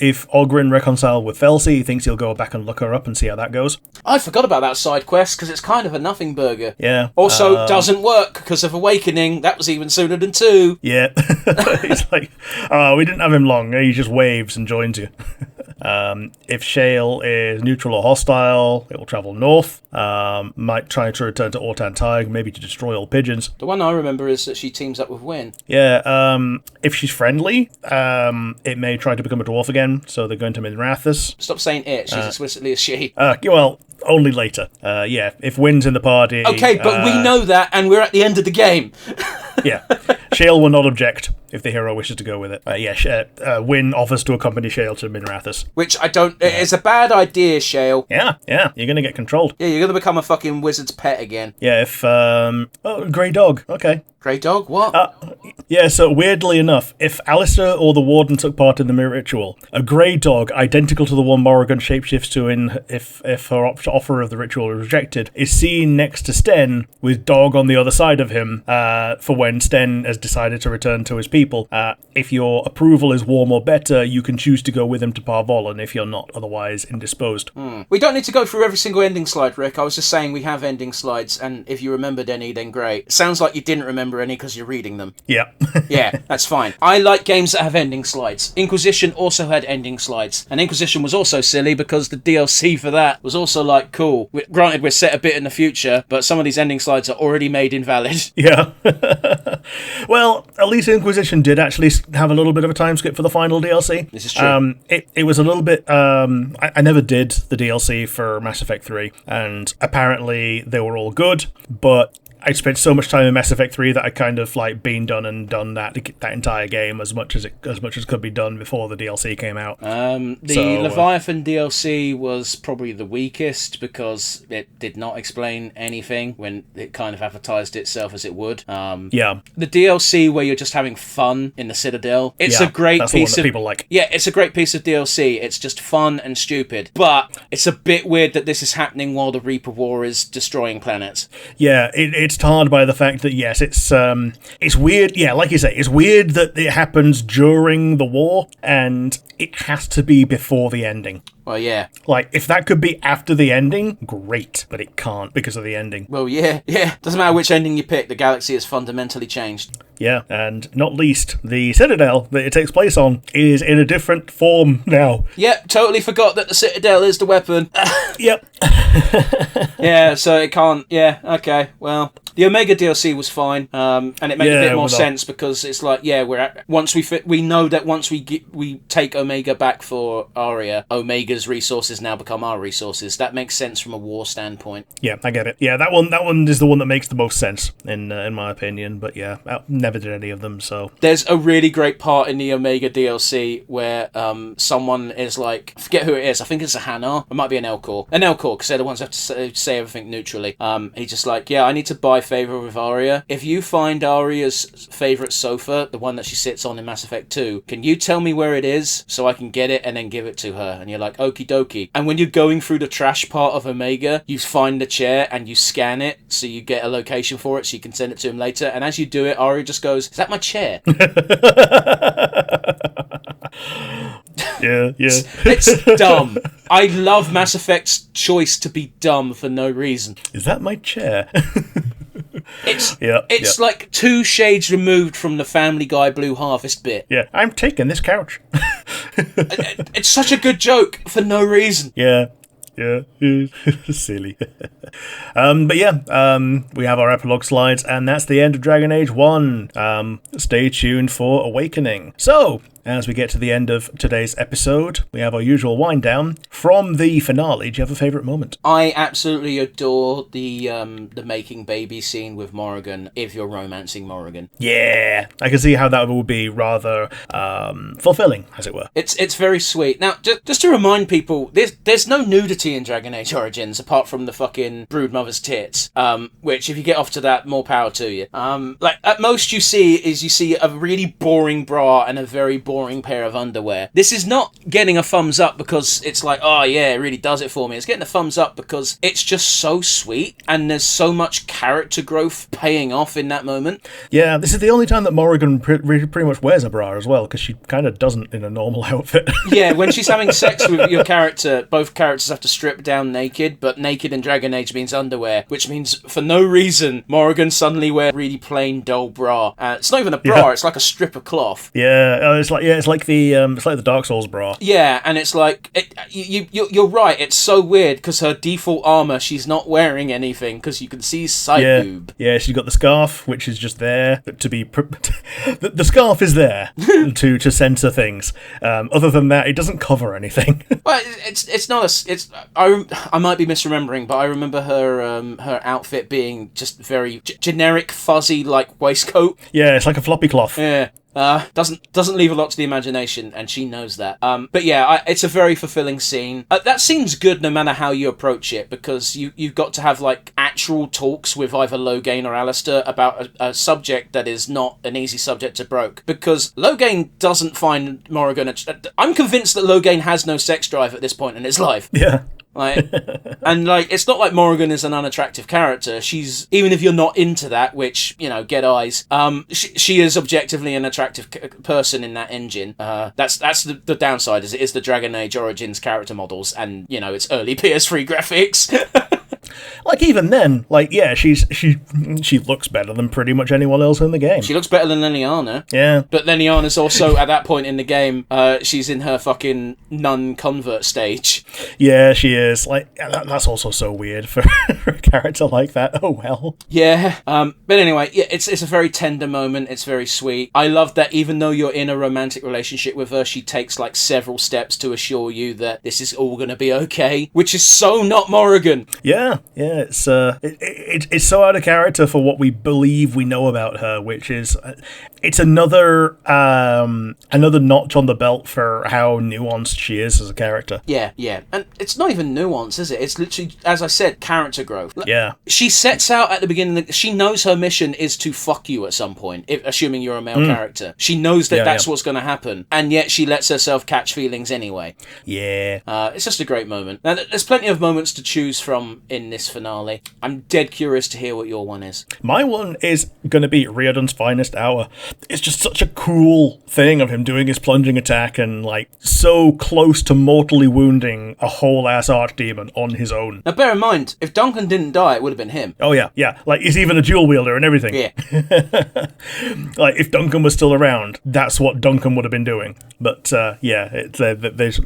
If Oghren reconciled with Felsi, he thinks he'll go back and look her up and see how that goes. I forgot about that side quest because it's kind of a nothing burger. Yeah. Also, doesn't work because of Awakening. That was even sooner than 2. Yeah. It's like, we didn't have him long. He just waves and joins you. If Shale is neutral or hostile, it will travel north. Might try to return to Ortan Tig, maybe to destroy all pigeons. The one I remember is that she teams up with Wynn. Yeah, if she's friendly, it may try to become a dwarf again, so they're going to Minrathous. Stop saying it, she's explicitly a she. Well, only later. Yeah, if Wynn's in the party... Okay, but we know that, and we're at the end of the game. Yeah. Shale will not object if the hero wishes to go with it. Wynn offers to accompany Shale to Minrathous. Which I don't... It's a bad idea, Shale. Yeah, you're going to get controlled. Yeah, you're going to become a fucking wizard's pet again. Yeah, if... Grey Dog, okay. Grey Dog? What? So weirdly enough, if Alistair or the Warden took part in the ritual, a grey dog, identical to the one Morrigan shapeshifts to if her offer of the ritual is rejected, is seen next to Sten, with Dog on the other side of him, for when Sten has decided to return to his people. If your approval is warm or better, you can choose to go with him to Parvolan if you're not otherwise indisposed. We don't need to go through every single ending slide, Rick. I was just saying we have ending slides, and if you remembered any, then great. It sounds like you didn't remember any because you're reading them. Yeah. Yeah, that's fine. I like games that have ending slides. Inquisition also had ending slides, and Inquisition was also silly because the DLC for that was also like, cool. Granted, we're set a bit in the future, but some of these ending slides are already made invalid. Yeah. Well, at least Inquisition did actually have a little bit of a time skip for the final DLC. This is true. It was a little bit... I never did the DLC for Mass Effect 3, and apparently they were all good, but I spent so much time in Mass Effect 3 that I kind of like been done and done that entire game as much as could be done before the DLC came out. The Leviathan DLC was probably the weakest because it did not explain anything when it kind of advertised itself as it would. The DLC where you're just having fun in the Citadel, it's a great piece of people like. Yeah, it's a great piece of DLC. It's just fun and stupid, but it's a bit weird that this is happening while the Reaper War is destroying planets. Yeah, it's tarred by the fact that yes, it's weird. Yeah, like you say, it's weird that it happens during the war, and it has to be before the ending. Well, yeah. Like, if that could be after the ending, great, but it can't because of the ending. Well, yeah. Doesn't matter which ending you pick, the galaxy has fundamentally changed. Yeah, and not least, the Citadel that it takes place on is in a different form now. Yep, totally forgot that the Citadel is the weapon. Yep. Yeah, so it can't... Yeah, okay, well... The Omega DLC was fine, and it made a bit more sense because it's like, yeah, we know that once we take Omega back for Aria, Omega's resources now become our resources. That makes sense from a war standpoint. Yeah, I get it. Yeah, that one is the one that makes the most sense in my opinion. But yeah, I never did any of them. So there's a really great part in the Omega DLC where someone is like, I forget who it is. I think it's a Hanar. It might be an Elcor. An Elcor, because they're the ones who have to say everything neutrally. He's just like, yeah, I need to buy favour with Aria. If you find Aria's favourite sofa, the one that she sits on in Mass Effect 2, can you tell me where it is so I can get it and then give it to her? And you're like, okie dokie. And when you're going through the trash part of Omega, you find the chair and you scan it so you get a location for it so you can send it to him later. And as you do it, Aria just goes, is that my chair? Yeah. It's dumb. I love Mass Effect's choice to be dumb for no reason. Is that my chair? It's like 2 shades removed from the Family Guy Blue Harvest bit. Yeah, I'm taking this couch. It's such a good joke for no reason. Yeah, silly. But yeah, we have our epilogue slides, and that's the end of Dragon Age 1. Stay tuned for Awakening. So, as we get to the end of today's episode, we have our usual wind down. From the finale, do you have a favourite moment? I absolutely adore the making baby scene with Morrigan, if you're romancing Morrigan. Yeah, I can see how that would be rather fulfilling, as it were. It's very sweet. Now, just to remind people, there's no nudity in Dragon Age Origins apart from the fucking broodmother's tits, which if you get off to that, more power to you. Like, at most you see a really boring bra and a very boring pair of underwear. This is not getting a thumbs up because it's like, oh yeah, it really does it for me. It's getting a thumbs up because it's just so sweet and there's so much character growth paying off in that moment. Yeah, this is the only time that Morrigan pretty much wears a bra as well, because she kind of doesn't in a normal outfit. Yeah, when she's having sex with your character, both characters have to strip down naked, but naked in Dragon Age means underwear, which means for no reason Morrigan suddenly wears a really plain dull bra. It's not even a bra, It's like a strip of cloth. Yeah, it's like the Dark Souls bra. Yeah, and it's like you're right. It's so weird because her default armor, she's not wearing anything because you can see side boob. Yeah, she's got the scarf, which is just there to be. The scarf is there to censor things. Other than that, it doesn't cover anything. Well, it's not I might be misremembering, but I remember her outfit being just very generic, fuzzy like waistcoat. Yeah, it's like a floppy cloth. Yeah. Doesn't leave a lot to the imagination, and she knows that. But yeah, it's a very fulfilling scene. That scene's good no matter how you approach it, because you've got to have like actual talks with either Loghain or Alistair about a subject that is not an easy subject to broach. Because Loghain doesn't find Morrigan. I'm convinced that Loghain has no sex drive at this point in his life. Yeah. It's not like Morrigan is an unattractive character. She's, even if you're not into that, which, get eyes, she is objectively an attractive person in that engine. That's the downside, is it is the Dragon Age Origins character models and, it's early PS3 graphics. Like, even then, she looks better than pretty much anyone else in the game. She looks better than Leliana. Yeah. But Leliana's also, at that point in the game, she's in her fucking nun convert stage. Yeah, she is. Like, that's also so weird for a character like that. Oh, well. Yeah. But anyway, yeah, it's a very tender moment. It's very sweet. I love that even though you're in a romantic relationship with her, she takes, like, several steps to assure you that this is all going to be okay, which is so not Morrigan. Yeah. Yeah, it's so out of character for what we believe we know about her, which is it's another notch on the belt for how nuanced she is as a character. Yeah, and it's not even nuance, is it? It's literally, as I said, character growth. Yeah, she sets out at the beginning. She knows her mission is to fuck you at some point, assuming you're a male character. She knows that that's what's going to happen, and yet she lets herself catch feelings anyway. Yeah, it's just a great moment. Now, there's plenty of moments to choose from in this finale. I'm dead curious to hear what your one is. My one is going to be Riordan's finest hour. It's just such a cool thing of him doing his plunging attack and, like, so close to mortally wounding a whole-ass archdemon on his own. Now, bear in mind, if Duncan didn't die, it would have been him. Oh, yeah. Like, he's even a dual wielder and everything. Yeah. Like, if Duncan was still around, that's what Duncan would have been doing. But, they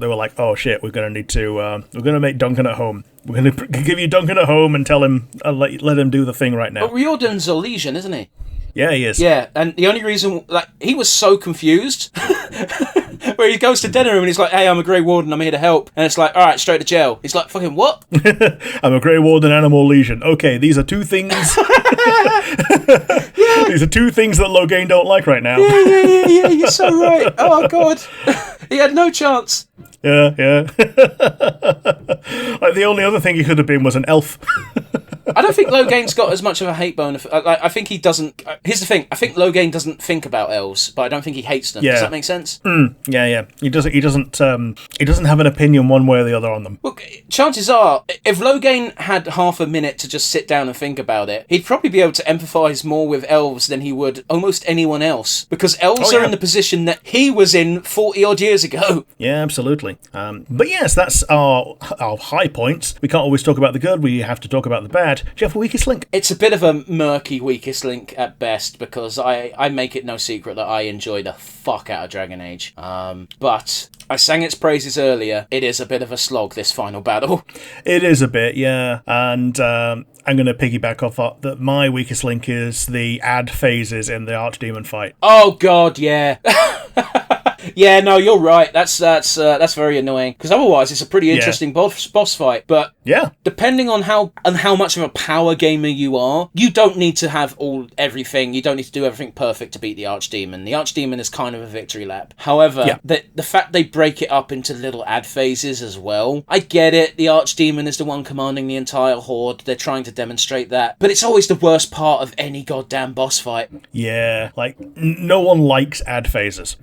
were like, oh, shit, we're going to make Duncan at home. We're going to give you Duncan at home and tell him, let him do the thing right now. But Riordan's a Legion, isn't he? Yeah, he is. Yeah, and the only reason, like, he was so confused where he goes to dinner room and he's like, hey, I'm a Grey Warden, I'm here to help. And it's like, all right, straight to jail. He's like, fucking what? I'm a Grey Warden Animal Legion. Okay, these are two things. These are two things that Loghain don't like right now. Yeah, you're so right. Oh, God. He had no chance. Yeah. Like, the only other thing he could have been was an elf. I don't think Loghain's got as much of a hate bone. I think he doesn't. Here's the thing. I think Loghain doesn't think about elves, but I don't think he hates them. Yeah. Does that make sense? Yeah. He doesn't have an opinion one way or the other on them. Look, chances are, if Loghain had half a minute to just sit down and think about it, he'd probably be able to empathise more with elves than he would almost anyone else, because elves are in the position that he was in 40 odd years ago. Yeah, absolutely. But yes, that's our high points. We can't always talk about the good. We have to talk about the bad. Do you have a weakest link? It's a bit of a murky weakest link at best, because I make it no secret that I enjoy the fuck out of Dragon Age. But I sang its praises earlier. It is a bit of a slog, this final battle. It is a bit, yeah. And I'm going to piggyback off that. My weakest link is the ad phases in the Archdemon fight. Oh god, yeah. Yeah, no, you're right. That's very annoying, because otherwise it's a pretty interesting boss fight. But yeah, depending on how much of a power gamer you are, you don't need to have everything. You don't need to do everything perfect to beat the Archdemon. The Archdemon is kind of a victory lap. However, the fact they break it up into little ad phases as well, I get it. The Archdemon is the one commanding the entire horde. They're trying to demonstrate that, but it's always the worst part of any goddamn boss fight. Yeah, like no one likes ad phases.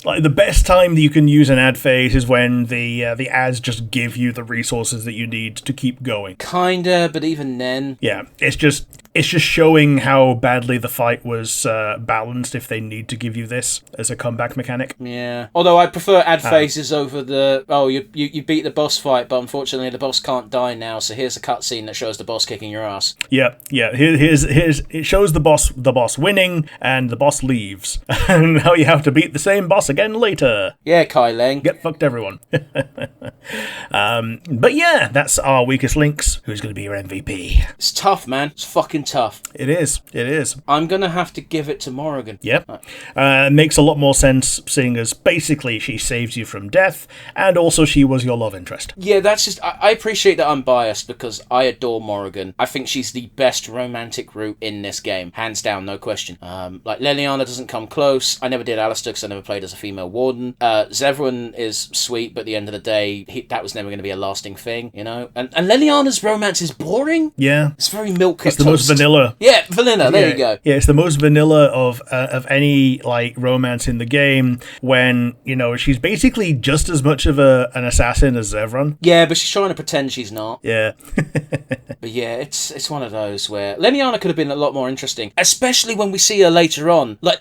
Like the best time that you can use an ad phase is when the ads just give you the resources that you need to keep going. Kinda, but even then, yeah, it's just showing how badly the fight was balanced if they need to give you this as a comeback mechanic. Yeah. Although I prefer ad phases over the, you beat the boss fight, but unfortunately the boss can't die now, so here's a cutscene that shows the boss kicking your ass. Yeah. Here's it shows the boss winning, and the boss leaves. And now you have to beat the same boss again later. Yeah, Kai Leng. Get fucked, everyone. But yeah, that's our weakest links. Who's going to be your MVP? It's tough, man. It's fucking tough. It is. I'm going to have to give it to Morrigan. Yep. Makes a lot more sense, seeing as basically she saves you from death, and also she was your love interest. Yeah, that's just... I appreciate that I'm biased, because I adore Morrigan. I think she's the best romantic route in this game. Hands down, no question. Like, Leliana doesn't come close. I never did Alistair, because I never played as a female warden. Zevran is sweet, but at the end of the day, that was never going to be a lasting thing, you know? And Leliana's romance is boring. Yeah. It's very milk It's the most vanilla. Yeah, vanilla, there you go. Yeah, it's the most vanilla of any, like, romance in the game, when, you know, she's basically just as much of an assassin as Zevran. Yeah, but she's trying to pretend she's not. Yeah. But yeah, it's one of those where Leliana could have been a lot more interesting, especially when we see her later on. Like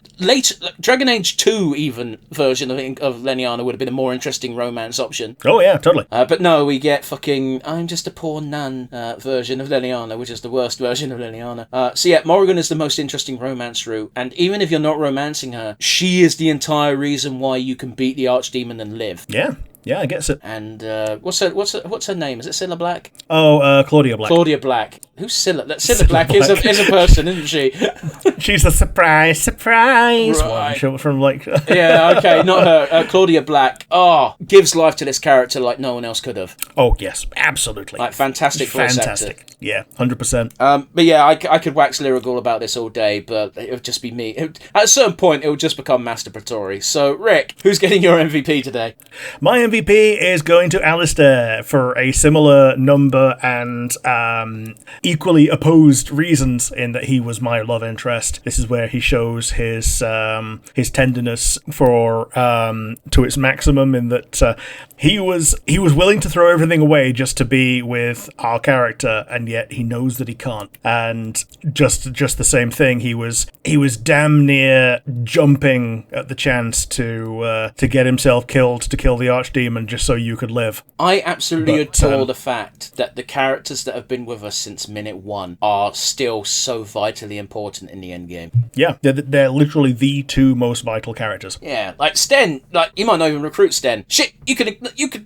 Dragon Age 2 even version of Leliana would have been a more interesting romance option. Oh yeah, totally. But no, we get fucking I'm just a poor nun version of Leliana, which is the worst version of Leliana. So yeah, Morrigan is the most interesting romance route, and even if you're not romancing her, she is the entire reason why you can beat the Archdemon and live. Yeah, I guess it. And what's her name? Is it Cilla Black? Oh, Claudia Black. Claudia Black, Who's Cilla? Cilla Black is a person, isn't she? She's a surprise one from like... Yeah, okay, not her. Claudia Black. Oh, gives life to this character like no one else could have. Oh, yes, absolutely. Like, fantastic voice actor. Yeah, 100%. But yeah, I could wax lyrical about this all day, but it would just be me. At a certain point, it would just become masturbatory. So, Rick, who's getting your MVP today? My MVP is going to Alistair for a similar number and equally opposed reasons in that he was my love interest. This is where he shows his tenderness for to its maximum in that he was willing to throw everything away just to be with our character, and yet he knows that he can't. And just the same thing, he was damn near jumping at the chance to get himself killed, to kill the Archdemon just so you could live. I absolutely adore the fact that the characters that have been with us since minute one are still so vitally important in the end game. Yeah, they're literally the two most vital characters. Yeah, like Sten, like you might not even recruit Sten. Shit, you could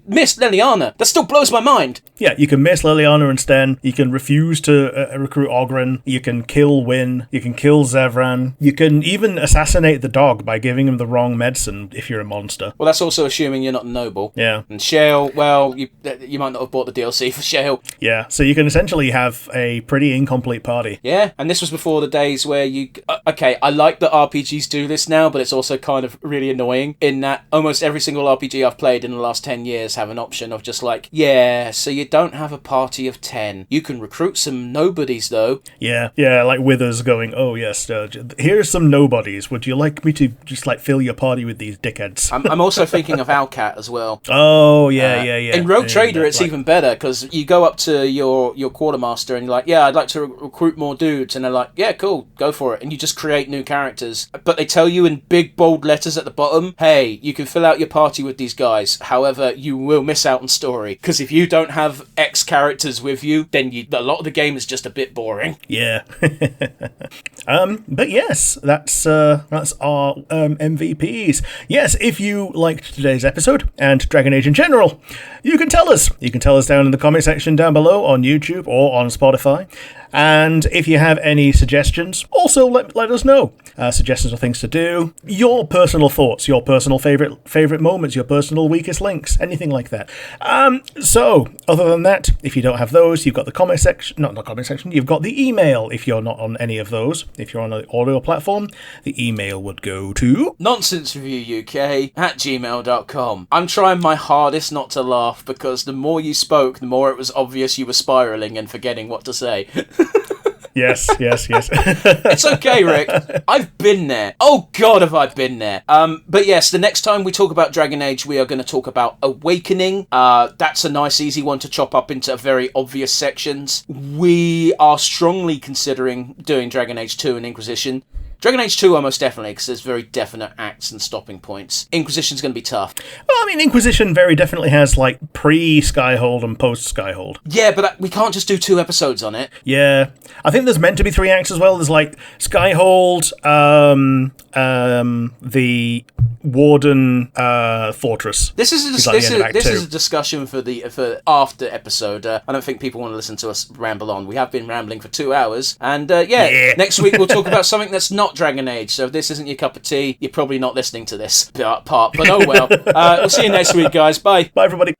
miss Liliana. That still blows my mind. Yeah, you can miss Liliana and Sten. You can refuse to recruit Oghren. You can kill Wynn. You can kill Zevran. You can even assassinate the dog by giving him the wrong medicine if you're a monster. Well, that's also assuming you're not noble. Yeah. And Shale, well, you might not have bought the DLC for Shale. Yeah, so you can essentially have a pretty incomplete party. Yeah, and this was before the days where you... okay, I like that RPGs do this now, but it's also kind of really annoying in that almost every single RPG I've played in the last 10 years have an option of just like, yeah, so you don't have a party of 10. You can recruit some nobodies, though. Yeah, like Withers going, oh, yes, here's some nobodies. Would you like me to just, like, fill your party with these dickheads? I'm also thinking of Alcat as well. Oh, yeah. In Rogue Trader, it's even better, because you go up to your quartermaster and you're like, yeah, I'd like to recruit more dudes. And they're like, yeah, cool, go for it. And you just create new characters. But they tell you in big, bold letters at the bottom, hey, you can fill out your party with these guys. However, you will miss out on story. Because if you don't have X characters with you, then a lot of the game is just a bit boring. Yeah. But yes, that's our MVPs. Yes, if you liked today's episode and Dragon Age in general, you can tell us. You can tell us down in the comment section down below on YouTube or on Spotify. And if you have any suggestions, also let us know. Suggestions of things to do, your personal thoughts, your personal favorite moments, your personal weakest links, anything like that. So, other than that, if you don't have those, you've got the comment section, not the comment section, you've got the email if you're not on any of those. If you're on an audio platform, the email would go to nonsensereviewuk@gmail.com. I'm trying my hardest not to laugh because the more you spoke, the more it was obvious you were spiraling and forgetting what to say. Yes. It's okay, Rick. I've been there. Oh, God, have I been there. But yes, the next time we talk about Dragon Age, we are going to talk about Awakening. That's a nice, easy one to chop up into very obvious sections. We are strongly considering doing Dragon Age 2 and Inquisition. Dragon Age 2 almost definitely, because there's very definite acts and stopping points. Inquisition's going to be tough. Well, I mean, Inquisition very definitely has, like, pre-Skyhold and post-Skyhold. Yeah, but we can't just do 2 episodes on it. Yeah. I think there's meant to be 3 acts as well. There's, like, Skyhold, the Warden Fortress. This is a discussion for after episode. I don't think people want to listen to us ramble on. We have been rambling for 2 hours. And, next week we'll talk about something that's not Dragon Age. So if this isn't your cup of tea, you're probably not listening to this part. But oh well. We'll see you next week, guys. Bye. Bye, everybody.